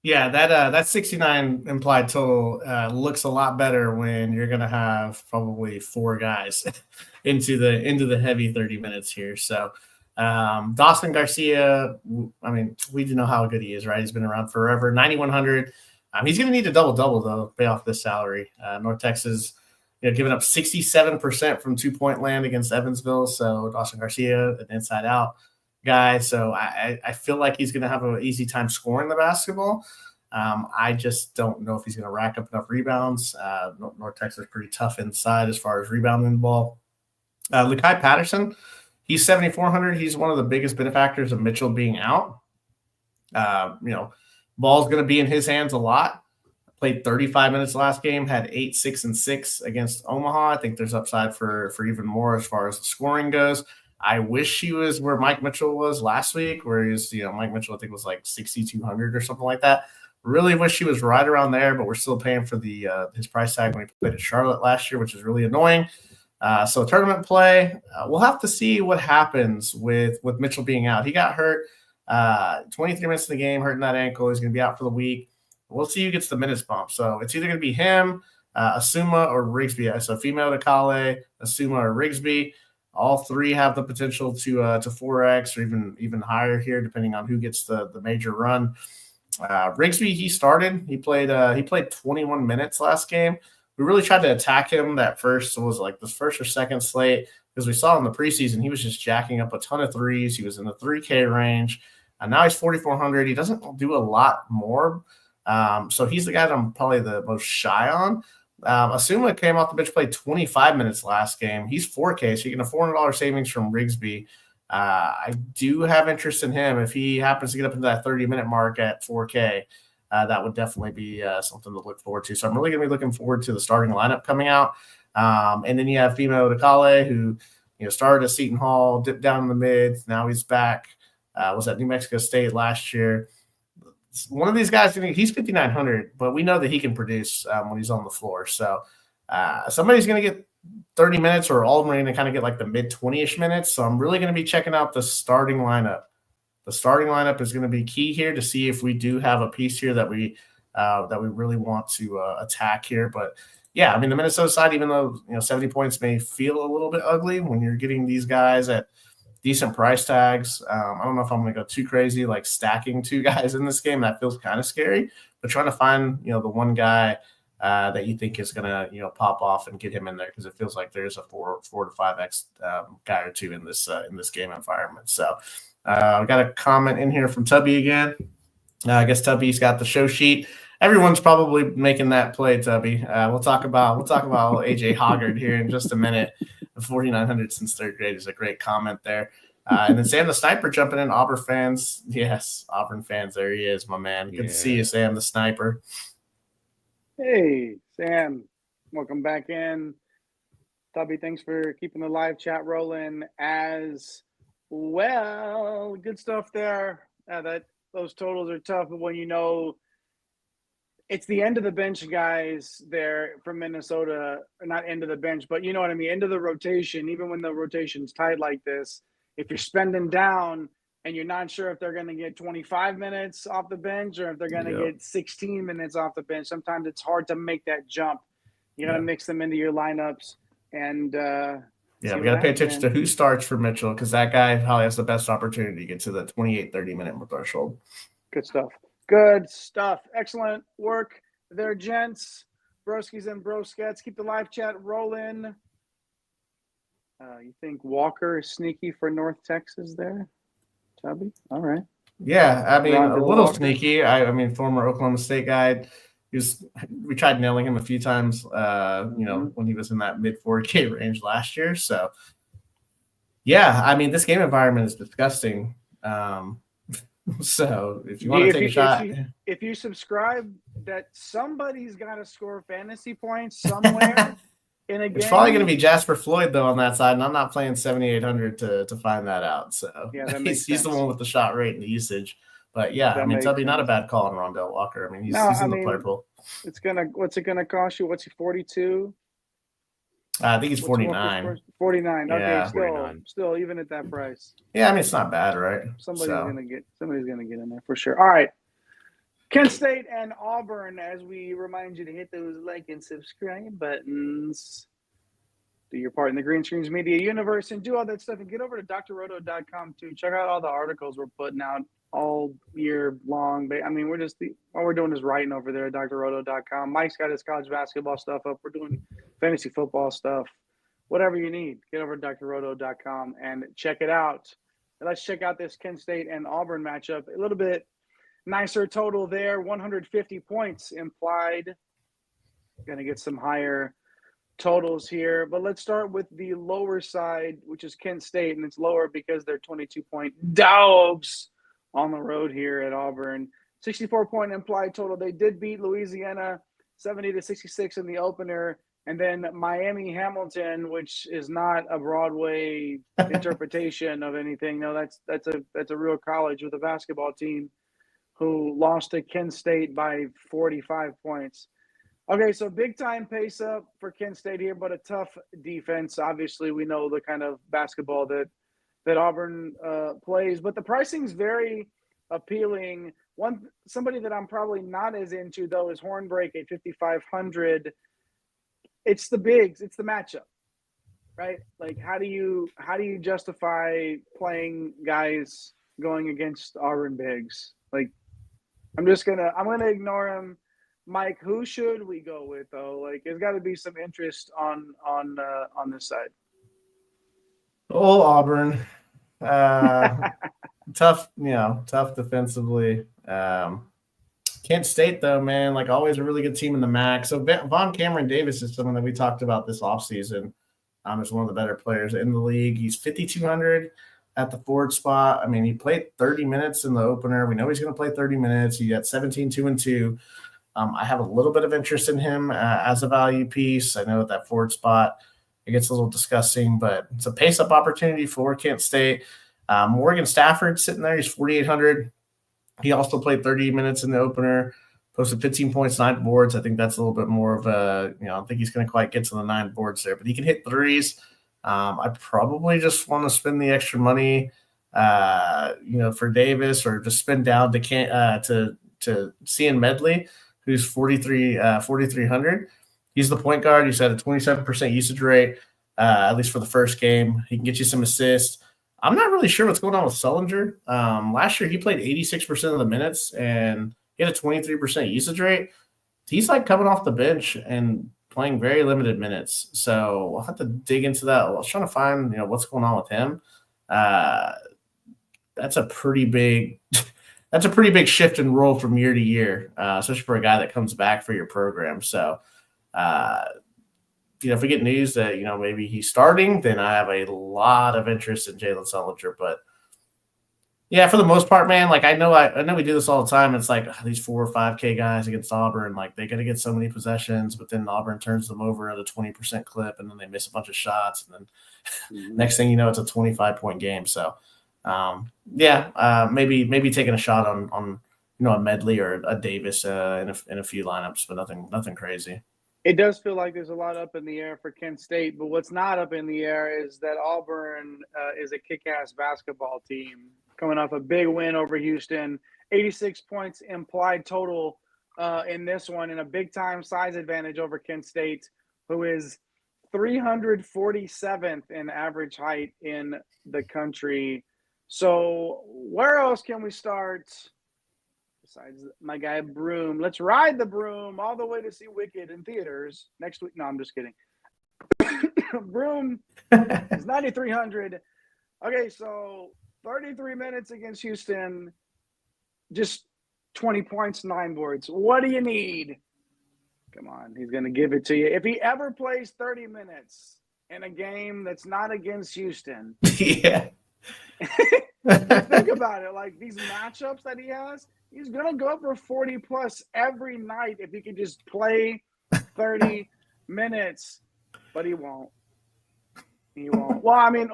Yeah, that 69 implied total looks a lot better when you're going to have probably four guys into the heavy 30 minutes here. So Dawson Garcia, I mean, we do know how good he is, right? He's been around forever. 9,100. He's going to need a double-double, though, to pay off this salary. North Texas, giving up 67% from two-point land against Evansville. So Dawson Garcia, an inside-out guy. So I feel like he's going to have an easy time scoring the basketball. I just don't know if he's going to rack up enough rebounds. North Texas is pretty tough inside as far as rebounding the ball. Lukai Patterson, he's 7,400. He's one of the biggest benefactors of Mitchell being out. Ball's going to be in his hands a lot. Played 35 minutes last game, had 8, 6, and 6 against Omaha. I think there's upside for even more as far as the scoring goes. I wish he was where Mike Mitchell was last week, where he was, Mike Mitchell, I think, was like 6,200 or something like that. Really wish he was right around there, but we're still paying for his price tag when he played at Charlotte last year, which is really annoying. So tournament play, we'll have to see what happens with Mitchell being out. He got hurt 23 minutes in the game, hurting that ankle. He's going to be out for the week. We'll see who gets the minutes bump. So it's either going to be him, Asuma, or Rigsby. So female to Kale, Asuma, or Rigsby. All three have the potential to 4x or even higher here, depending on who gets the major run. Rigsby, he started. He played 21 minutes last game. We really tried to attack him that first. It was like the first or second slate, because we saw in the preseason he was just jacking up a ton of threes. He was in the 3K range. And now he's 4,400. He doesn't do a lot more. So he's the guy that I'm probably the most shy on. Asuma came off the bench, played 25 minutes last game. He's 4K, so you get a $400 savings from Rigsby. I do have interest in him. If he happens to get up into that 30-minute mark at 4K, that would definitely be something to look forward to. So I'm really going to be looking forward to the starting lineup coming out. And then you have Fimo Dakale, who started at Seton Hall, dipped down in the mids. Now he's back. Was at New Mexico State last year. One of these guys, he's 5,900, but we know that he can produce when he's on the floor. So somebody's going to get 30 minutes, or all of them are going to kind of get like the mid-20-ish minutes. So I'm really going to be checking out the starting lineup. The starting lineup is going to be key here to see if we do have a piece here that we really want to attack here. But yeah, I mean, the Minnesota side, even though 70 points may feel a little bit ugly when you're getting these guys at decent price tags. I don't know if I'm going to go too crazy, like stacking two guys in this game. That feels kind of scary. But trying to find the one guy that you think is going to pop off and get him in there, because it feels like there's a 4 to 5x guy or two in this game environment. So I got a comment in here from Tubby again. I guess Tubby's got the show sheet. Everyone's probably making that play, Tubby. We'll talk about AJ Hoggard here in just a minute. The 4,900 since third grade is a great comment there. And then Sam the Sniper jumping in. Auburn fans. Yes, Auburn fans. There he is, my man. Good to see you, Sam the Sniper. Hey, Sam. Welcome back in. Tubby, thanks for keeping the live chat rolling as well. Good stuff there. Those totals are tough, but when it's the end of the bench guys there from Minnesota, not end of the bench, but you know what I mean, end of the rotation, even when the rotation's tight like this, if you're spending down and you're not sure if they're going to get 25 minutes off the bench or if they're going to get 16 minutes off the bench, sometimes it's hard to make that jump. You got to mix them into your lineups. And we got to pay attention to who starts for Mitchell, because that guy probably has the best opportunity to get to the 28, 30-minute threshold. Good stuff. Good stuff. Excellent work there, gents. Broskies and broskets. Keep the live chat rolling. You think Walker is sneaky for North Texas there, Tubby? All right. Yeah, I mean, Rondell a little Walker. sneaky. I mean, former Oklahoma State guy. We tried nailing him a few times, when he was in that mid 4K range last year. So, yeah, I mean, this game environment is disgusting. So if you want to take a shot, if you subscribe, that somebody's got to score fantasy points somewhere in a game. It's probably going to be Jasper Floyd though on that side, and I'm not playing 7,800 to find that out. So yeah, he's the one with the shot rate and the usage. But yeah, I mean, Tubby, not a bad call on Rondell Walker. I mean, he's in the player pool. What's it gonna cost you? What's he, 42? I think he's 49. 49. Okay, Yeah, still even at that price. Yeah, I mean, it's not bad, right? Somebody's gonna get in there for sure. All right. Kent State and Auburn, as we remind you to hit those like and subscribe buttons. Do your part in the Green Screens Media universe and do all that stuff. And get over to drroto.com too. Check out all the articles we're putting out all year long. I mean, all we're doing is writing over there at drroto.com. Mike's got his college basketball stuff up. We're doing fantasy football stuff. Whatever you need, get over to drroto.com and check it out. And let's check out this Kent State and Auburn matchup. A little bit nicer total there, 150 points implied. Going to get some higher totals here. But let's start with the lower side, which is Kent State, and it's lower because they're 22-point dogs on the road here at Auburn. 64-point implied total. They did beat Louisiana 70-66 in the opener. And then Miami Hamilton, which is not a Broadway interpretation of anything. No, that's a real college with a basketball team who lost to Kent State by 45 points. Okay, so big time pace up for Kent State here, but a tough defense. Obviously, we know the kind of basketball that Auburn plays, but the pricing's very appealing. Somebody that I'm probably not as into though is Hornbreak at 5,500. It's the bigs, it's the matchup, right? Like, how do you justify playing guys going against Auburn bigs? Like, I'm gonna ignore him. Mike, who should we go with though? Like, there's got to be some interest on this side. Oh, Auburn, tough defensively. Kent State, though, man, like always a really good team in the MAC. So Von Cameron Davis is someone that we talked about this offseason. Is one of the better players in the league. He's 5,200 at the forward spot. I mean, he played 30 minutes in the opener. We know he's going to play 30 minutes. He got 17, 2 and 2. I have a little bit of interest in him as a value piece. I know at that forward spot it gets a little disgusting, but it's a pace-up opportunity for Kent State. Morgan Stafford sitting there. He's 4,800. He also played 30 minutes in the opener, posted 15 points, 9 boards. I think that's a little bit more of a, I don't think he's going to quite get to the 9 boards there, but he can hit threes. I probably just want to spend the extra money, for Davis, or just spend down to Cian Medley, who's 4,300. He's the point guard. He's at a 27% usage rate, at least for the first game. He can get you some assists. I'm not really sure what's going on with Sullinger. Last year, he played 86% of the minutes, and he had a 23% usage rate. He's like coming off the bench and playing very limited minutes. So I'll have to dig into that. I was trying to find, what's going on with him. That's a pretty big shift in role from year to year, especially for a guy that comes back for your program. So, if we get news that, maybe he's starting, then I have a lot of interest in Jalen Sullinger. But yeah, for the most part, man, like I know we do this all the time. It's like these 4 or 5K guys against Auburn, like they got to get so many possessions, but then Auburn turns them over at a 20% clip, and then they miss a bunch of shots, and then next thing you know, it's a 25-point game. So, maybe taking a shot on a Medley or a Davis in a few lineups, but nothing crazy. It does feel like there's a lot up in the air for Kent State, but what's not up in the air is that Auburn is a kick-ass basketball team coming off a big win over Houston, 86 points implied total in this one, and a big-time size advantage over Kent State, who is 347th in average height in the country. So where else can we start besides my guy Broom? Let's ride the Broom all the way to see Wicked in theaters next week. No, I'm just kidding. Broom is 9,300. Okay, so 33 minutes against Houston, just 20 points, 9 boards. What do you need? Come on, he's going to give it to you. If he ever plays 30 minutes in a game that's not against Houston. Yeah. Think about it. Like these matchups that he has, he's going to go up for 40 plus every night if he can just play 30 minutes, but he won't. Well, I mean,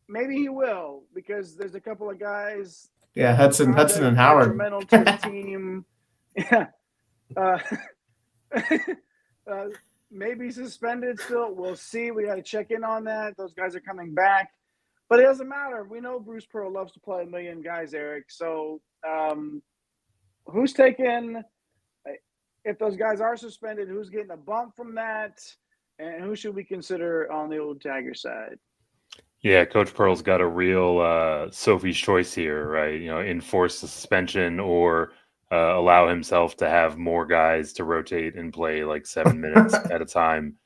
maybe he will, because there's a couple of guys. Yeah, Hudson and Howard. Detrimental to the team. Yeah. Maybe suspended still. We'll see. We got to check in on that. Those guys are coming back. But it doesn't matter. We know Bruce Pearl loves to play a million guys, Eric. So who's taking – if those guys are suspended, who's getting a bump from that? And who should we consider on the old Tiger side? Yeah, Coach Pearl's got a real Sophie's choice here, right? Enforce the suspension or allow himself to have more guys to rotate and play like 7 minutes at a time.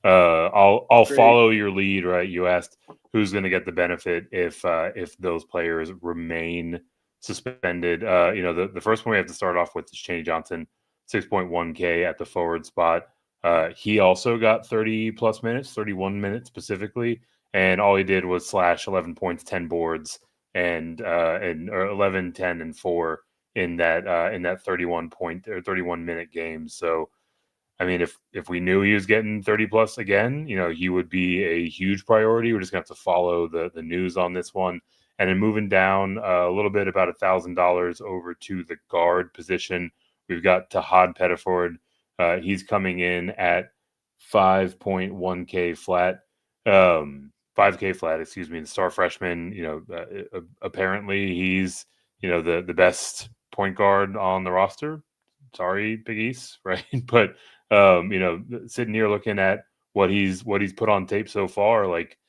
I'll follow your lead, right? You asked who's going to get the benefit if those players remain suspended. The first one we have to start off with is Chaney Johnson, 6.1K at the forward spot. He also got 30 plus minutes, 31 minutes specifically, and all he did was slash 11 points, 10 boards, and 11, 10, and 4 in that 31 minute game. So, I mean, if we knew he was getting 30 plus again, he would be a huge priority. We're just gonna have to follow the news on this one. And then moving down a little bit, about $1,000 over to the guard position, we've got Tahad Pettiford. He's coming in at 5.1K flat. 5K flat, excuse me, the star freshman. Apparently he's the best point guard on the roster. Sorry, Big East, right? But sitting here looking at what he's put on tape so far, like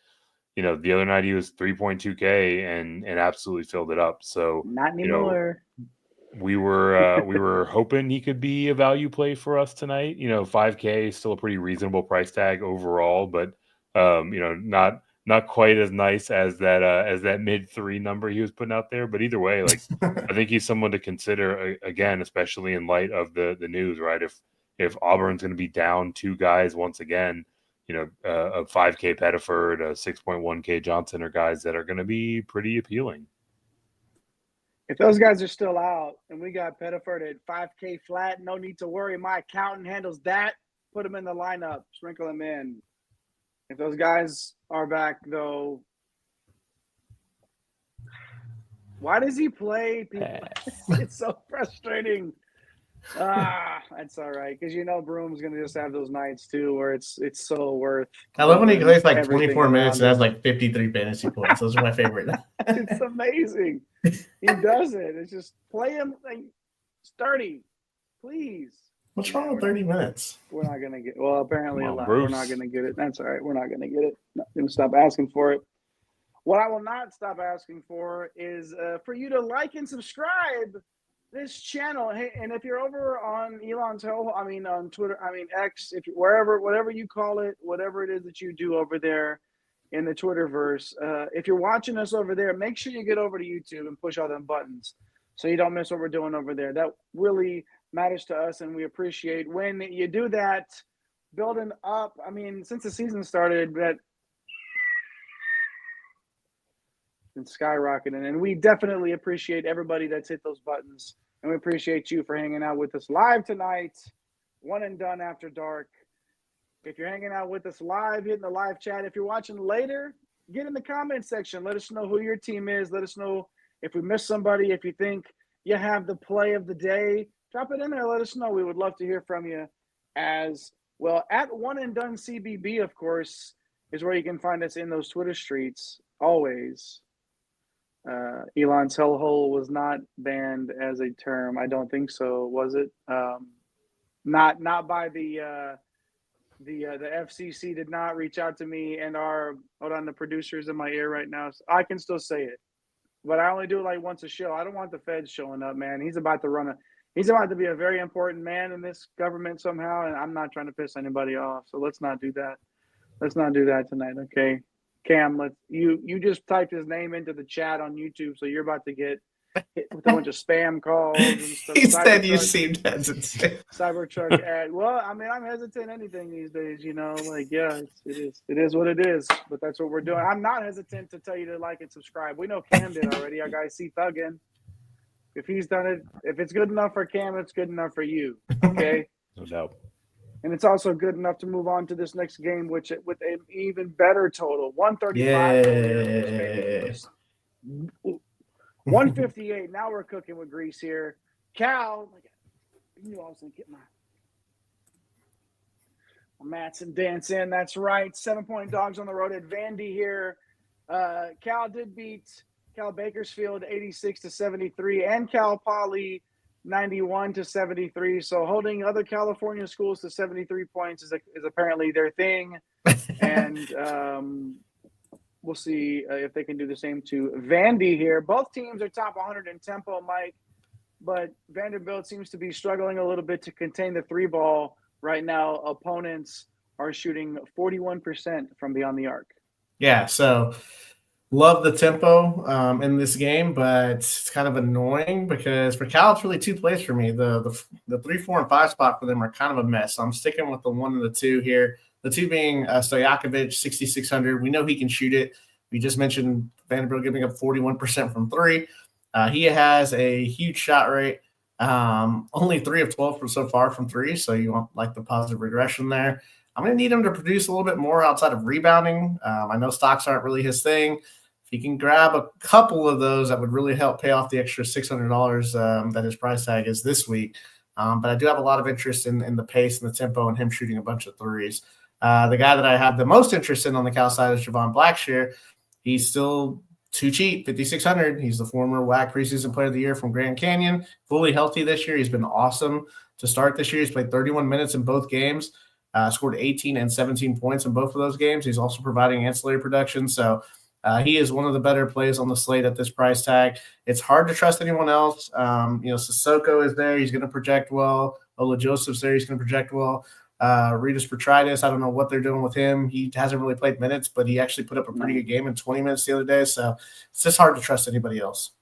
the other night he was 3.2K and absolutely filled it up. So not anymore. We were hoping he could be a value play for us tonight. 5K is still a pretty reasonable price tag overall, but not quite as nice as that mid 3 number he was putting out there. But either way, like I think he's someone to consider again, especially in light of the news, right? If Auburn's going to be down 2 guys once again, a 5K Pettiford, a 6.1K Johnson are guys that are going to be pretty appealing. If those guys are still out and we got Pettiford at 5K flat, no need to worry. My accountant handles that. Put him in the lineup, sprinkle him in. If those guys are back, though, why does he play people? It's so frustrating. That's all right, because Broom's going to just have those nights too where it's so worth. I love when he plays like 24 minutes and has like 53 fantasy points. Those are my favorite. It's amazing. He does it. It's just play him like sturdy, please. What's wrong with 30 minutes? We're not going to get – well, apparently Come on, a lot. Bruce. We're not going to get it. That's all right. We're not going to get it. Not going to stop asking for it. What I will not stop asking for is for you to like and subscribe this channel. Hey, and if you're over on Elon's Hill, on Twitter, X, if you, whatever you call it, whatever it is that you do over there in the Twitterverse, if you're watching us over there, make sure you get over to YouTube and push all them buttons so you don't miss what we're doing over there. That really matters to us, and we appreciate when you do that. Building up, since the season started, that been skyrocketing, and we definitely appreciate everybody that's hit those buttons, and we appreciate you for hanging out with us live tonight, one and done after dark. If you're hanging out with us live, hitting the live chat. If you're watching later, get in the comment section. Let us know who your team is. Let us know if we missed somebody. If you think you have the play of the day, drop it in there. Let us know. We would love to hear from you as well. At One and Done CBB, of course, is where you can find us in those Twitter streets always. Elon's hellhole was not banned as a term. I don't think so. Was it? Not by the FCC did not reach out to me and the producers in my ear right now. So I can still say it, but I only do it like once a show. I don't want the feds showing up, man. He's about to be a very important man in this government somehow, and I'm not trying to piss anybody off. So let's not do that. Let's not do that tonight, okay? Cam, you just typed his name into the chat on YouTube, so you're about to get hit with a bunch of spam calls and stuff. He said you seemed hesitant. Cybertruck ad. Well, I'm hesitant anything these days, it is what it is, but that's what we're doing. I'm not hesitant to tell you to like and subscribe. We know Cam did already. Our guy C Thuggin. If he's done it, if it's good enough for Cam, it's good enough for you. Okay. No doubt. And it's also good enough to move on to this next game, which with an even better total, 135. Yeah. 158. Now we're cooking with grease here. Cal, you knew I was going to get my mats and dance in. That's right. 7-point dogs on the road at Vandy here. Cal did beat Cal Bakersfield 86-73 and Cal Poly 91-73. So holding other California schools to 73 points is apparently their thing. And we'll see if they can do the same to Vandy here. Both teams are top 100 in tempo, Mike, but Vanderbilt seems to be struggling a little bit to contain the three ball right now. Opponents are shooting 41% from beyond the arc. Yeah, so love the tempo in this game, but it's kind of annoying because for Cal, it's really two plays for me. The 3, 4, and 5 spot for them are kind of a mess. So I'm sticking with the 1 and the 2 here. The 2 being Stojakovic, 6,600. We know he can shoot it. We just mentioned Vanderbilt giving up 41% from 3. He has a huge shot rate. Only 3 of 12 so far from 3, so you want like the positive regression there. I'm going to need him to produce a little bit more outside of rebounding. I know stocks aren't really his thing. If he can grab a couple of those, that would really help pay off the extra $600 that his price tag is this week. But I do have a lot of interest in the pace and the tempo and him shooting a bunch of threes. The guy that I have the most interest in on the Cal side is Javon Blackshear. He's still too cheap, 5,600. He's the former WAC preseason player of the year from Grand Canyon. Fully healthy this year. He's been awesome to start this year. He's played 31 minutes in both games, scored 18 and 17 points in both of those games. He's also providing ancillary production. So he is one of the better plays on the slate at this price tag. It's hard to trust anyone else. Sissoko is there. He's going to project well. Ola Joseph's there. He's going to project well. Ritas Petritis, I don't know what they're doing with him. He hasn't really played minutes, but he actually put up a pretty good game in 20 minutes the other day. So it's just hard to trust anybody else.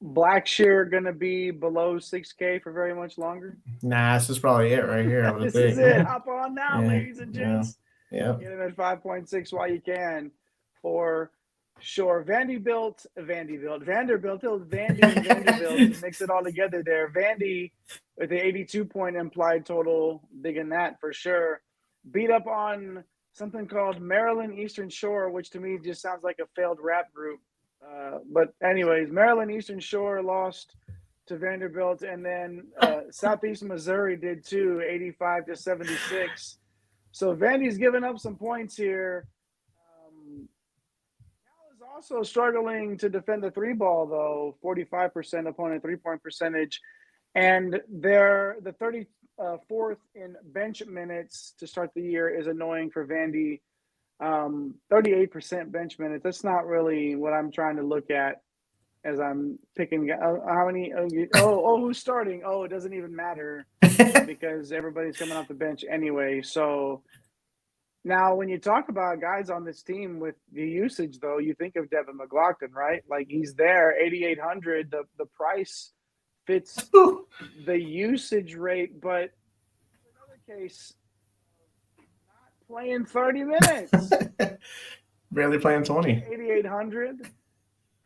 Blackshear going to be below 6K for very much longer? Nah, this is probably it right here. This is it. Hop on now, ladies and gents. Yeah. Get him at 5.6 while you can, for sure. Vanderbilt, Vandy, and Vanderbilt. Mix it all together there. Vandy with the 82-point implied total, digging that for sure. Beat up on something called Maryland Eastern Shore, which to me just sounds like a failed rap group. But anyways, Maryland Eastern Shore lost to Vanderbilt, and then Southeast Missouri did too, 85-76. So Vandy's giving up some points here. Cal is Also struggling to defend the three ball, though. 45% opponent three-point percentage. And they're the 34th in bench minutes to start the year is annoying for Vandy. 38% bench minutes. That's not really what I'm trying to look at as I'm picking how many. Who's starting? Oh, it doesn't even matter because everybody's coming off the bench anyway. So now when you talk about guys on this team with the usage, though, you think of Devin McLaughlin, right? Like he's there, 8,800. The price fits the usage rate, but in another case, not playing 30 minutes. Barely playing 20. 8,800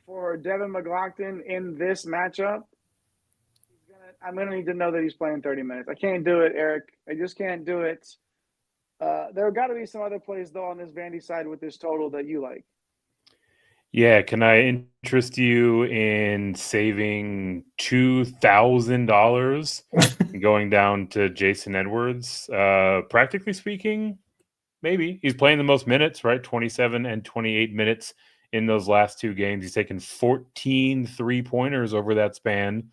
for Devin McLaughlin in this matchup. I'm going to need to know that he's playing 30 minutes. I can't do it, Eric. I just can't do it. There have got to be some other plays, though, on this Vandy side with this total that you like. Yeah, can I interest you in saving $2,000 going down to Jason Edwards? Practically speaking, maybe. He's playing the most minutes, right? 27 and 28 minutes in those last two games. He's taken 14 three-pointers over that span,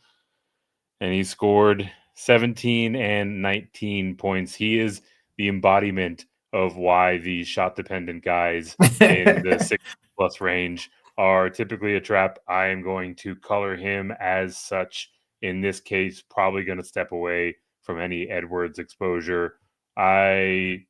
and he scored 17 and 19 points. He is the embodiment of why these shot-dependent guys in the 6+ range are typically a trap. I am going to color him as such. In this case, probably going to step away from any Edwards exposure. I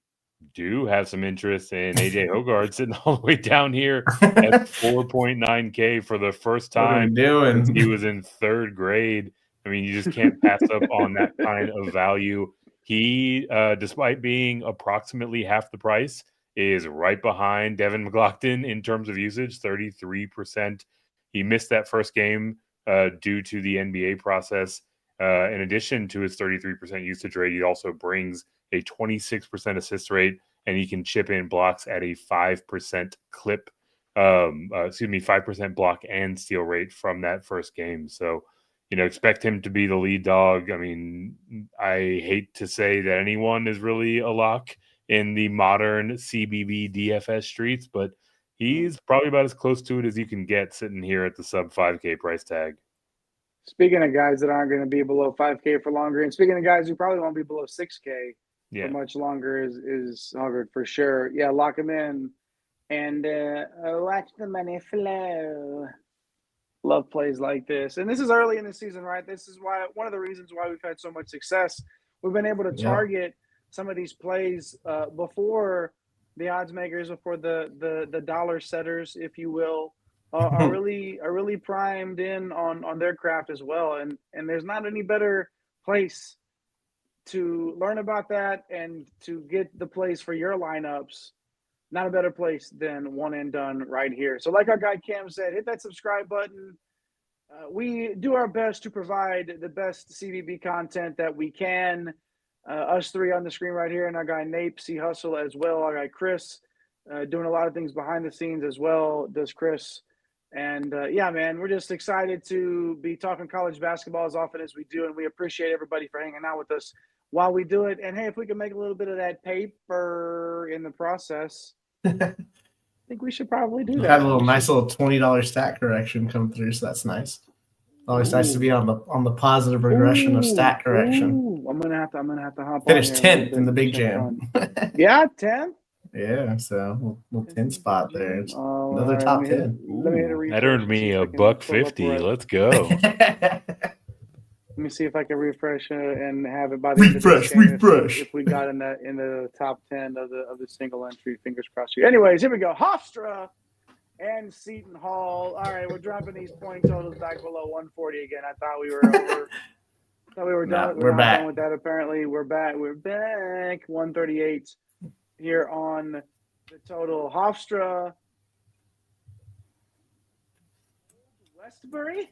do have some interest in AJ Hogarth sitting all the way down here at 4.9K for the first time since he was in third grade. I mean, you just can't pass up on that kind of value. He, despite being approximately half the price, is right behind Devin McLaughlin in terms of usage, 33%. He missed that first game due to the NBA process. In addition to his 33% usage rate, he also brings a 26% assist rate, and he can chip in blocks at a 5% clip. 5% block and steal rate from that first game. So, expect him to be the lead dog. I mean, I hate to say that anyone is really a lock in the modern CBB DFS streets, but he's probably about as close to it as you can get sitting here at the sub 5K price tag. Speaking of guys that aren't going to be below 5K for longer, and speaking of guys who probably won't be below 6K for much longer is Hubbard for sure. Yeah, lock him in and watch the money flow. Love plays like this. And this is early in the season, right? This is why one of the reasons why we've had so much success. We've been able to target some of these plays before the odds makers, before the dollar setters, if you will, are really primed in on their craft as well. And there's not any better place to learn about that and to get the plays for your lineups. Not a better place than one and done right here. So like our guy Cam said, hit that subscribe button. We do our best to provide the best CBB content that we can. Us three on the screen right here, and our guy Nape, C Hustle as well. Our guy Chris doing a lot of things behind the scenes as well, does Chris. And yeah, man, we're just excited to be talking college basketball as often as we do, and we appreciate everybody for hanging out with us while we do it. And hey, if we can make a little bit of that paper in the process, I think we should probably do that. Had a nice little $20 stat correction come through, so that's nice. Always nice to be on the positive regression of stat correction. I'm gonna have to hop. Finished 10th in the big jam. Yeah, 10th. Yeah, so little 10 spot there. It's another top 10. Let me hit a refresh. That earned me $150. Let's go. Let me see if I can refresh and have it by the end of this game. Refresh. If we got in the top 10 of the single entry, fingers crossed. Anyways, here we go. Hofstra and Seton Hall. All right, we're dropping these point totals back below 140 again. I thought we were over. Thought we were done. We're back. Done with that. Apparently, we're back. We're back. 138 here on the total. Hofstra. Westbury.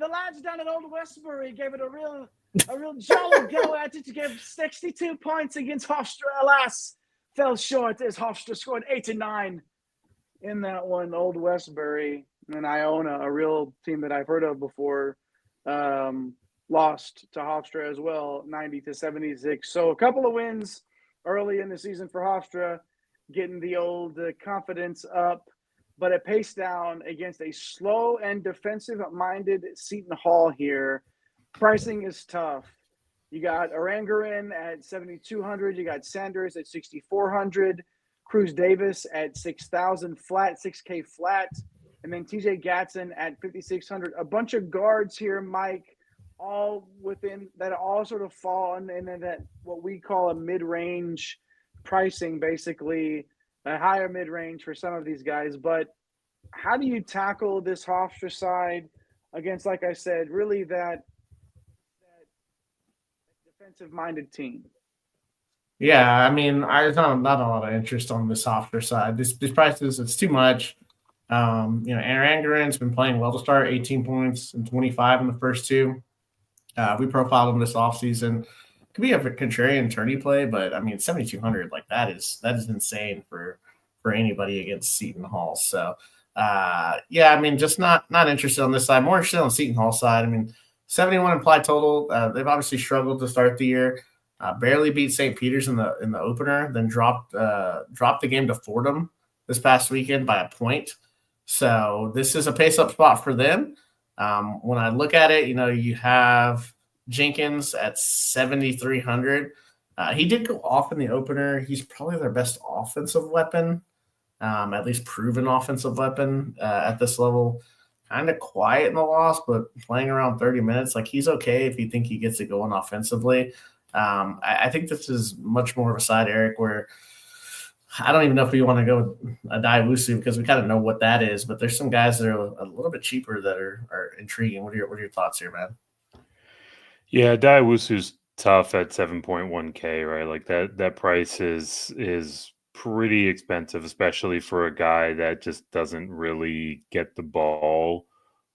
The lads down at Old Westbury gave it a real jolly go at it to give 62 points against Hofstra. Alas, fell short as Hofstra scored 89 in that one. Old Westbury and Iona, a real team that I've heard of before, lost to Hofstra as well, 90-76. So a couple of wins early in the season for Hofstra, getting the old confidence up. but a pace down against a slow and defensive-minded Seton Hall here. Pricing is tough. You got Oranguren at 7,200. You got Sanders at 6,400. Cruz Davis at 6,000 flat, 6K flat. And then TJ Gatson at 5,600. A bunch of guards here, Mike, all within that all sort of fall in that what we call a mid-range pricing, basically a higher mid-range for some of these guys. But how do you tackle this Hofstra side against, like I said, really that defensive-minded team? Yeah, I mean, there's not a lot of interest on the softer side. These prices, it's too much. Aaron Angeren's been playing well to start, 18 points and 25 in the first two. We profiled him this offseason. Could be a contrarian tourney play, but I mean, 7,200, like that is insane for anybody against Seton Hall. So, I mean, just not interested on this side. More interested on Seton Hall side. I mean, 71 implied total. They've obviously struggled to start the year. Barely beat St. Peter's in the opener, then dropped the game to Fordham this past weekend by a point. So this is a pace-up spot for them. When I look at it, you have Jenkins at 7,300. He did go off in the opener. He's probably their best offensive weapon, at least proven offensive weapon at this level. Kind of quiet in the loss, but playing around 30 minutes, like he's okay if you think he gets it going offensively. I think this is much more of a side, Eric, where I don't even know if we want to go with a Diawusu because we kind of know what that is, but there's some guys that are a little bit cheaper that are intriguing. What are your thoughts here, man? Yeah, Diawusu's tough at 7.1K, right? Like that price is pretty expensive, especially for a guy that just doesn't really get the ball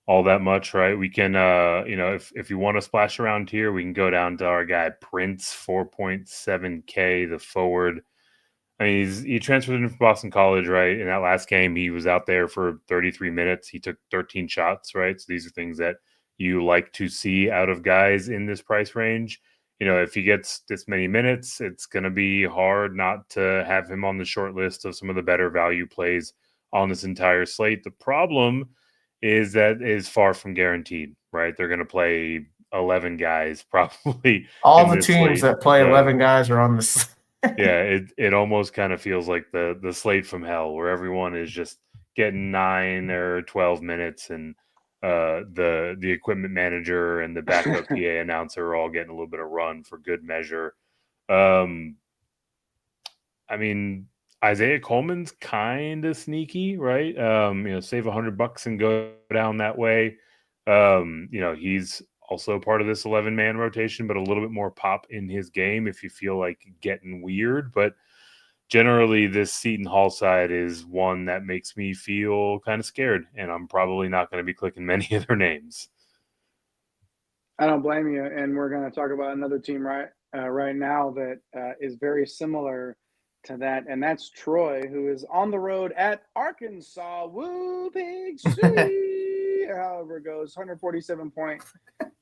all that much, right? We can, if you want to splash around here, we can go down to our guy Prince, 4.7K, the forward. I mean, he transferred in from Boston College, right? In that last game, he was out there for 33 minutes. He took 13 shots, right? So these are things that you like to see out of guys in this price range. If he gets this many minutes, it's going to be hard not to have him on the short list of some of the better value plays on this entire slate. The problem is that is far from guaranteed, right? They're going to play 11 guys probably. All the teams that play 11 guys are on this. Yeah, it almost kind of feels like the slate from hell where everyone is just getting 9 or 12 minutes and the equipment manager and the backup PA announcer are all getting a little bit of run for good measure. I mean, Isaiah Coleman's kind of sneaky, right? Save $100 and go down that way. He's also part of this 11-man rotation, but a little bit more pop in his game if you feel like getting weird. But generally, this Seton Hall side is one that makes me feel kind of scared, and I'm probably not going to be clicking many of their names. I don't blame you, and we're going to talk about another team right now that is very similar to that, and that's Troy, who is on the road at Arkansas. Woo, Pig City! However it goes, 147 point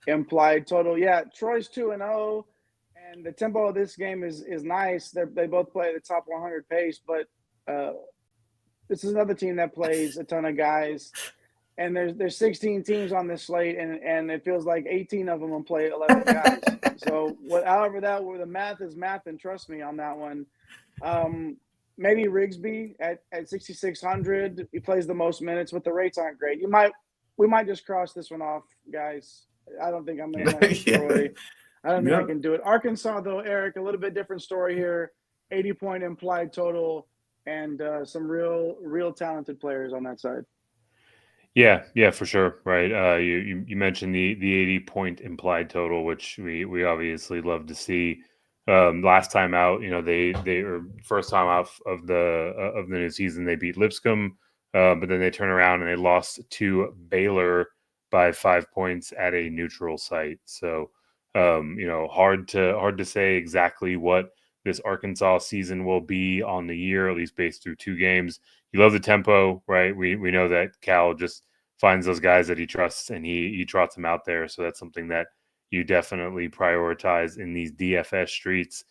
implied total. Yeah, Troy's 2-0, and the tempo of this game is nice. They both play the top 100 pace, but this is another team that plays a ton of guys. And there's 16 teams on this slate, and it feels like 18 of them will play 11 guys. So however the math is math, and trust me on that one. Maybe Rigsby at 6,600. He plays the most minutes, but the rates aren't great. We might just cross this one off, guys. I don't think I'm going to destroy. I don't think I can do it. Arkansas, though, Eric, a little bit different story here. 80-point implied total, and some real talented players on that side. Yeah, for sure. Right. You mentioned the 80-point implied total, which we obviously love to see. Last time out, they are first time out of the new season, they beat Lipscomb, but then they turn around and they lost to Baylor by 5 points at a neutral site. So, hard to say exactly what this Arkansas season will be on the year, at least based through 2 games. You love the tempo, right? We know that Cal just finds those guys that he trusts and he trots them out there. So that's something that you definitely prioritize in these DFS streets,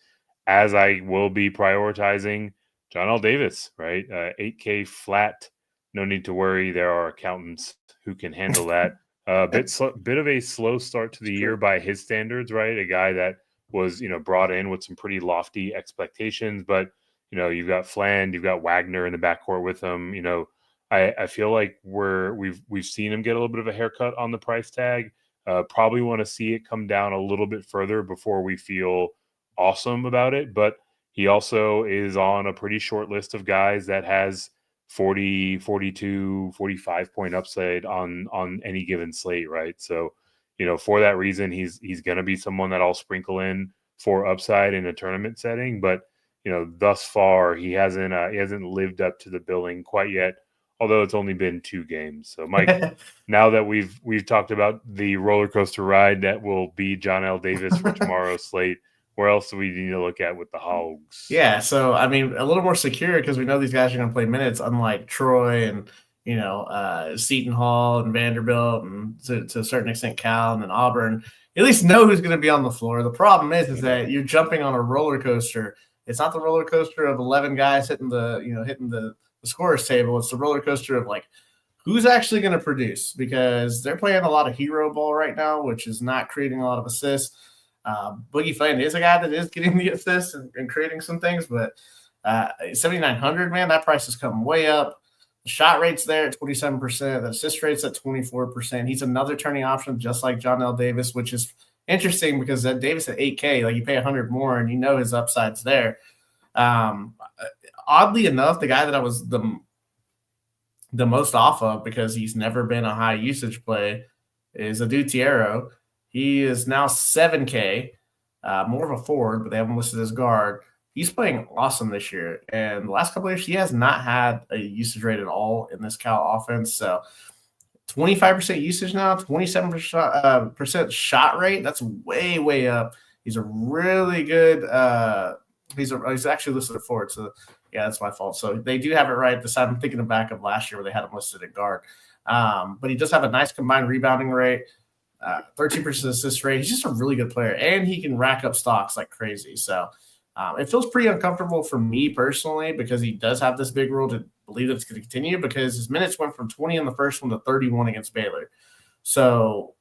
as I will be prioritizing John L. Davis, right? 8K flat no need to worry. There are accountants who can handle that. Bit of a slow start to the year by his standards, right? A guy that was, brought in with some pretty lofty expectations, but you've got Fland, you've got Wagner in the backcourt with him. I feel like we've seen him get a little bit of a haircut on the price tag. Probably want to see it come down a little bit further before we feel awesome about it. But he also is on a pretty short list of guys that has 40, 42, 45 point upside on any given slate, right? So, for that reason, he's going to be someone that I'll sprinkle in for upside in a tournament setting. But, thus far, he hasn't lived up to the billing quite yet, although it's only been 2 games. So, Mike, now that we've talked about the roller coaster ride that will be John L. Davis for tomorrow's slate, where else do we need to look at with the Hogs? Yeah, so I mean, a little more secure because we know these guys are going to play minutes, unlike Troy and Seton Hall and Vanderbilt and to a certain extent Cal and then Auburn. You at least know who's going to be on the floor. The problem is that you're jumping on a roller coaster. It's not the roller coaster of 11 guys hitting the scorer's table. It's the roller coaster of like who's actually going to produce, because they're playing a lot of hero ball right now, which is not creating a lot of assists. Boogie Fland is a guy that is getting the assists and creating some things, but 7,900, man, that price has come way up. The shot rate's there at 27%. The assist rate's at 24%. He's another turning option, just like John L. Davis, which is interesting because that Davis at 8K, like you pay 100 more and his upside's there. Oddly enough, the guy that I was the most off of because he's never been a high usage play is Adutiero. He is now 7K, more of a forward, but they have him listed as guard. He's playing awesome this year. And the last couple of years, he has not had a usage rate at all in this Cal offense. So 25% usage now, 27% shot rate. That's way, way up. He's a really good he's actually listed at forward. So, yeah, that's my fault. So they do have it right this time. I'm thinking back of last year where they had him listed at guard. But he does have a nice combined rebounding rate. 13% assist rate. He's just a really good player, and he can rack up stocks like crazy. So it feels pretty uncomfortable for me personally because he does have this big rule to believe that it's going to continue because his minutes went from 20 in the first one to 31 against Baylor. So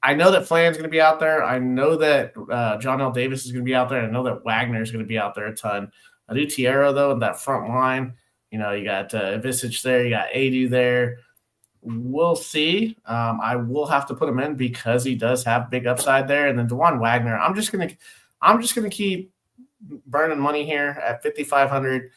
I know that Fland's going to be out there. I know that John L. Davis is going to be out there. I know that Wagner is going to be out there a ton. Adutiero, though, in that front line, you got Visage there. You got Adu there. We'll see. I will have to put him in because he does have big upside there. And then DeJuan Wagner, I'm just gonna keep burning money here at 5,500.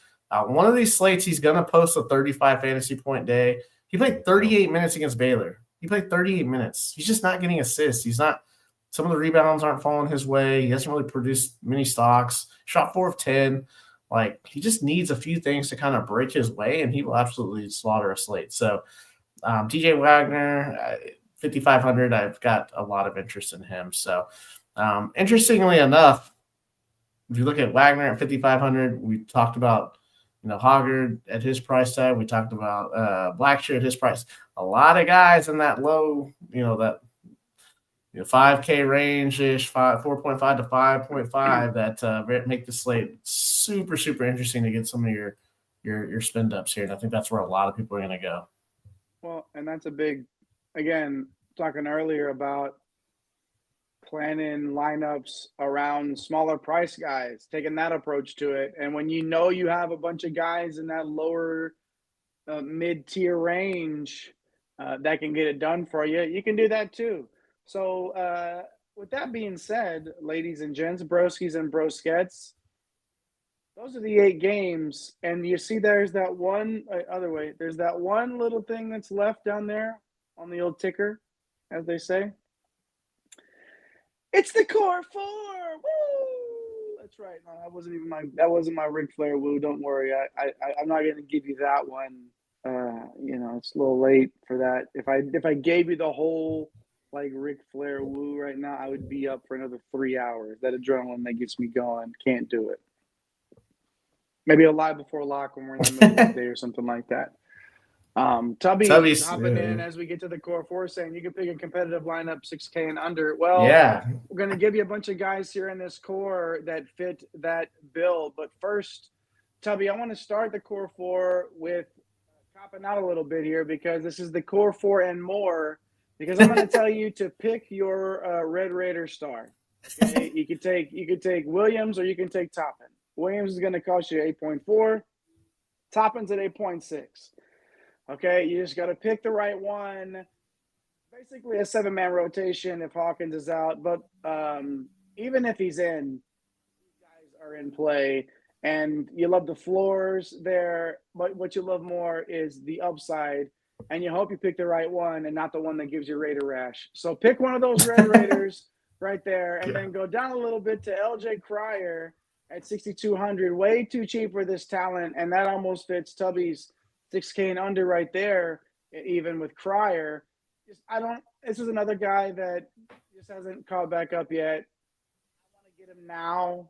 One of these slates, he's gonna post a 35 fantasy point day. He played 38 minutes against Baylor. He played 38 minutes. He's just not getting assists. He's not. Some of the rebounds aren't falling his way. He hasn't really produced many stocks. Shot 4 of 10. Like he just needs a few things to kind of break his way, and he will absolutely slaughter a slate. So. TJ Wagner, 5,500. I've got a lot of interest in him. So, interestingly enough, if you look at Wagner at 5,500, we talked about Hoggard at his price tag. We talked about Blackshear at his price. A lot of guys in that low, that 5K range ish, 4.5 to 5.5 that make the slate super, super interesting to get some of your spend ups here. And I think that's where a lot of people are going to go. Well, and that's a big, again, talking earlier about planning lineups around smaller price guys, taking that approach to it. And when you have a bunch of guys in that lower mid-tier range that can get it done for you, you can do that too. So with that being said, ladies and gents, broskies and broskettes, those are the 8 games, and you see there's that one other way. There's that one little thing that's left down there on the old ticker, as they say. It's the core 4. Woo! That's right. No, that wasn't my Ric Flair woo. Don't worry. I'm not going to give you that one. It's a little late for that. If I gave you the whole like Ric Flair woo right now, I would be up for another 3 hours. That adrenaline that gets me going. Can't do it. Maybe a live before lock when we're in the middle of the day or something like that. Tubby's hopping in as we get to the core 4 saying you can pick a competitive lineup 6K and under. Well, yeah, we're going to give you a bunch of guys here in this core that fit that bill. But first, Tubby, I want to start the core 4 with copping out a little bit here because this is the core 4 and more. Because I'm going to tell you to pick your Red Raider star. Okay, you could take Williams or you can take Toppin. Williams is going to cost you 8.4. Toppin's at 8.6. Okay, you just got to pick the right one. Basically a 7-man rotation if Hawkins is out, but even if he's in, these guys are in play. And you love the floors there, but what you love more is the upside. And you hope you pick the right one and not the one that gives you Raider rash. So pick one of those Red Raiders right there, and then go down a little bit to LJ Cryer at 6,200. Way too cheap for this talent, and that almost fits Tubby's 6K and under right there, even with Cryer. This is another guy that just hasn't caught back up yet. I want to get him now,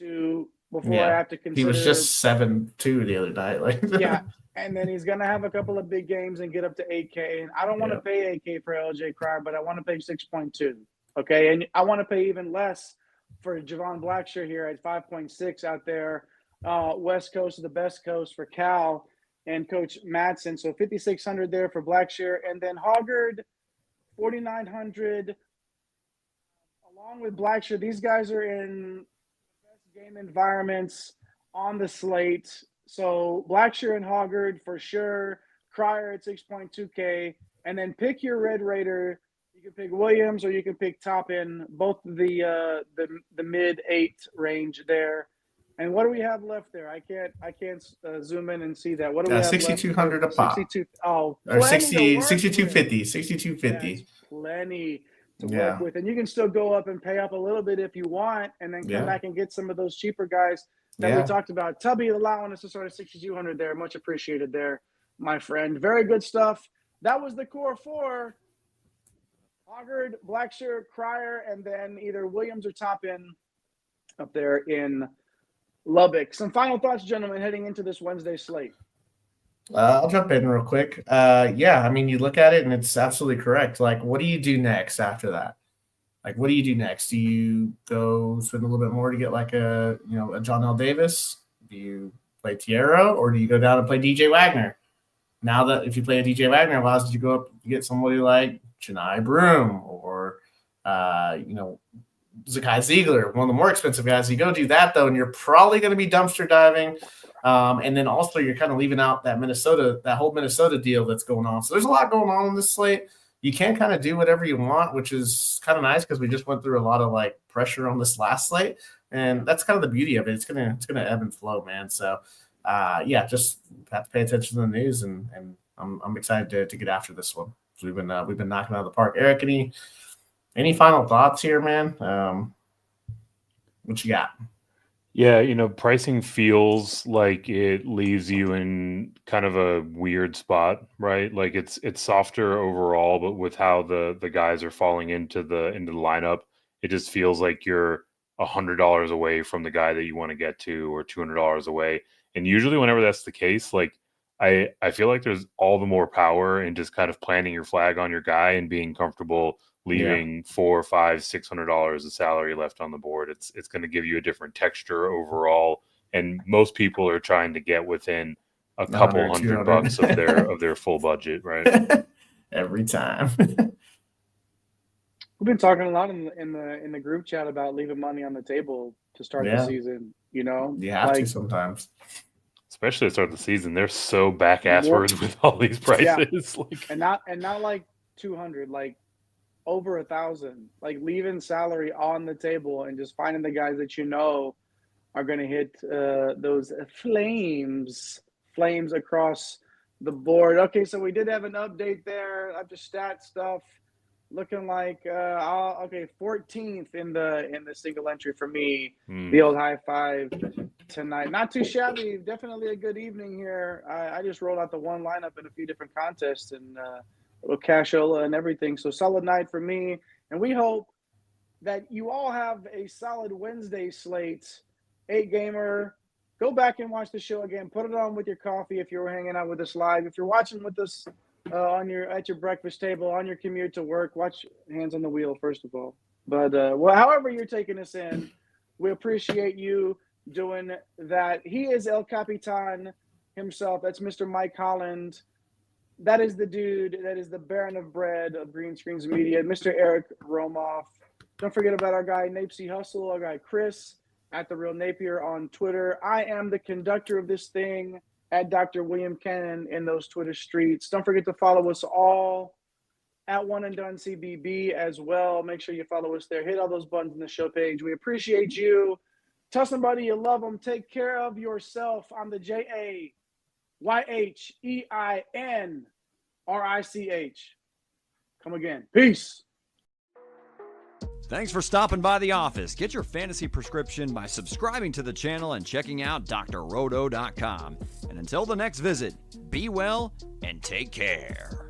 6.2. Before I have to consider. He was just 7.2 the other night. Yeah, and then he's going to have a couple of big games and get up to 8K. And I don't want to pay 8K for LJ Cryer, but I want to pay 6.2. Okay, and I want to pay even less for Javon Blackshear here at 5.6 out there. West Coast is the best coast for Cal and Coach Madsen. So 5,600 there for Blackshear. And then Hoggard, 4,900. Along with Blackshear, these guys are in game environments on the slate. So Blackshear and Hoggard for sure. Cryer at 6.2K. And then pick your Red Raider. You can pick Williams or you can pick Toppin, both the mid-8 range there. And what do we have left there? I can't zoom in and see that. What do we have 6,200 a pop. 62. Oh, or 6,250. 6,250. Plenty to work with, and you can still go up and pay up a little bit if you want, and then come back and get some of those cheaper guys that we talked about. Tubby allowing us to start at 6,200 there, much appreciated there, my friend. Very good stuff. That was the core 4: Hoggard, Blackshear, Cryer, and then either Williams or Toppin up there in Lubbock. Some final thoughts, gentlemen, heading into this Wednesday slate. I'll jump in real quick. I mean, you look at it and it's absolutely correct. Like, what do you do next after that? Like, what do you do next? Do you go spend a little bit more to get like a John L. Davis? Do you play Tiero, or do you go down and play DJ Wagner? Now that if you play a DJ Wagner, allows you to go up and get somebody like Chennai Broom or Zakai Ziegler, one of the more expensive guys. You go do that though, and you're probably going to be dumpster diving. And then also you're kind of leaving out that whole Minnesota deal that's going on. So there's a lot going on in this slate. You can kind of do whatever you want, which is kind of nice because we just went through a lot of like pressure on this last slate, and that's kind of the beauty of it. It's gonna ebb and flow, man. So just have to pay attention to the news, and I'm excited to get after this one. So we've been knocking out of the park. Eric, any final thoughts here, man? What you got? Yeah, pricing feels like it leaves you in kind of a weird spot, right? Like it's softer overall, but with how the guys are falling into the lineup, it just feels like you're $100 away from the guy that you want to get to, or $200 away. And usually whenever that's the case, like I feel like there's all the more power in just kind of planting your flag on your guy and being comfortable leaving $400, $500, $600 of salary left on the board. It's going to give you a different texture overall, and most people are trying to get within a couple $100 of their full budget, right? Every time. We've been talking a lot in the group chat about leaving money on the table to start the season. You have to sometimes, especially to start the season. They're so back-asswards with all these prices, and not like 200, like over 1,000, like leaving salary on the table and just finding the guys that are going to hit those flames across the board. Okay, so we did have an update there after stat stuff, looking like 14th in the single entry for me. The old high five tonight. Not too shabby. Definitely a good evening here. I just rolled out the one lineup in a few different contests and little cashola and everything. So solid night for me. And we hope that you all have a solid Wednesday slate. 8-gamer. Go back and watch the show again. Put it on with your coffee if you're hanging out with us live. If you're watching with us at your breakfast table, on your commute to work, watch Hands on the Wheel, first of all. But however you're taking us in, we appreciate you doing that. He is El Capitan, himself. That's Mr. Mike Holland. That is the dude. That is the Baron of Bread of Green Screens Media, Mr. Eric Romoff. Don't forget about our guy, Napesy Hustle, our guy, Chris, at The Real Napier on Twitter. I am the conductor of this thing at Dr. William Cannon in those Twitter streets. Don't forget to follow us all at One and Done CBB as well. Make sure you follow us there. Hit all those buttons in the show page. We appreciate you. Tell somebody you love them. Take care of yourself. I'm the JAYHEINRICH. Come again. Peace. Thanks for stopping by the office. Get your fantasy prescription by subscribing to the channel and checking out drrodo.com. And until the next visit, be well and take care.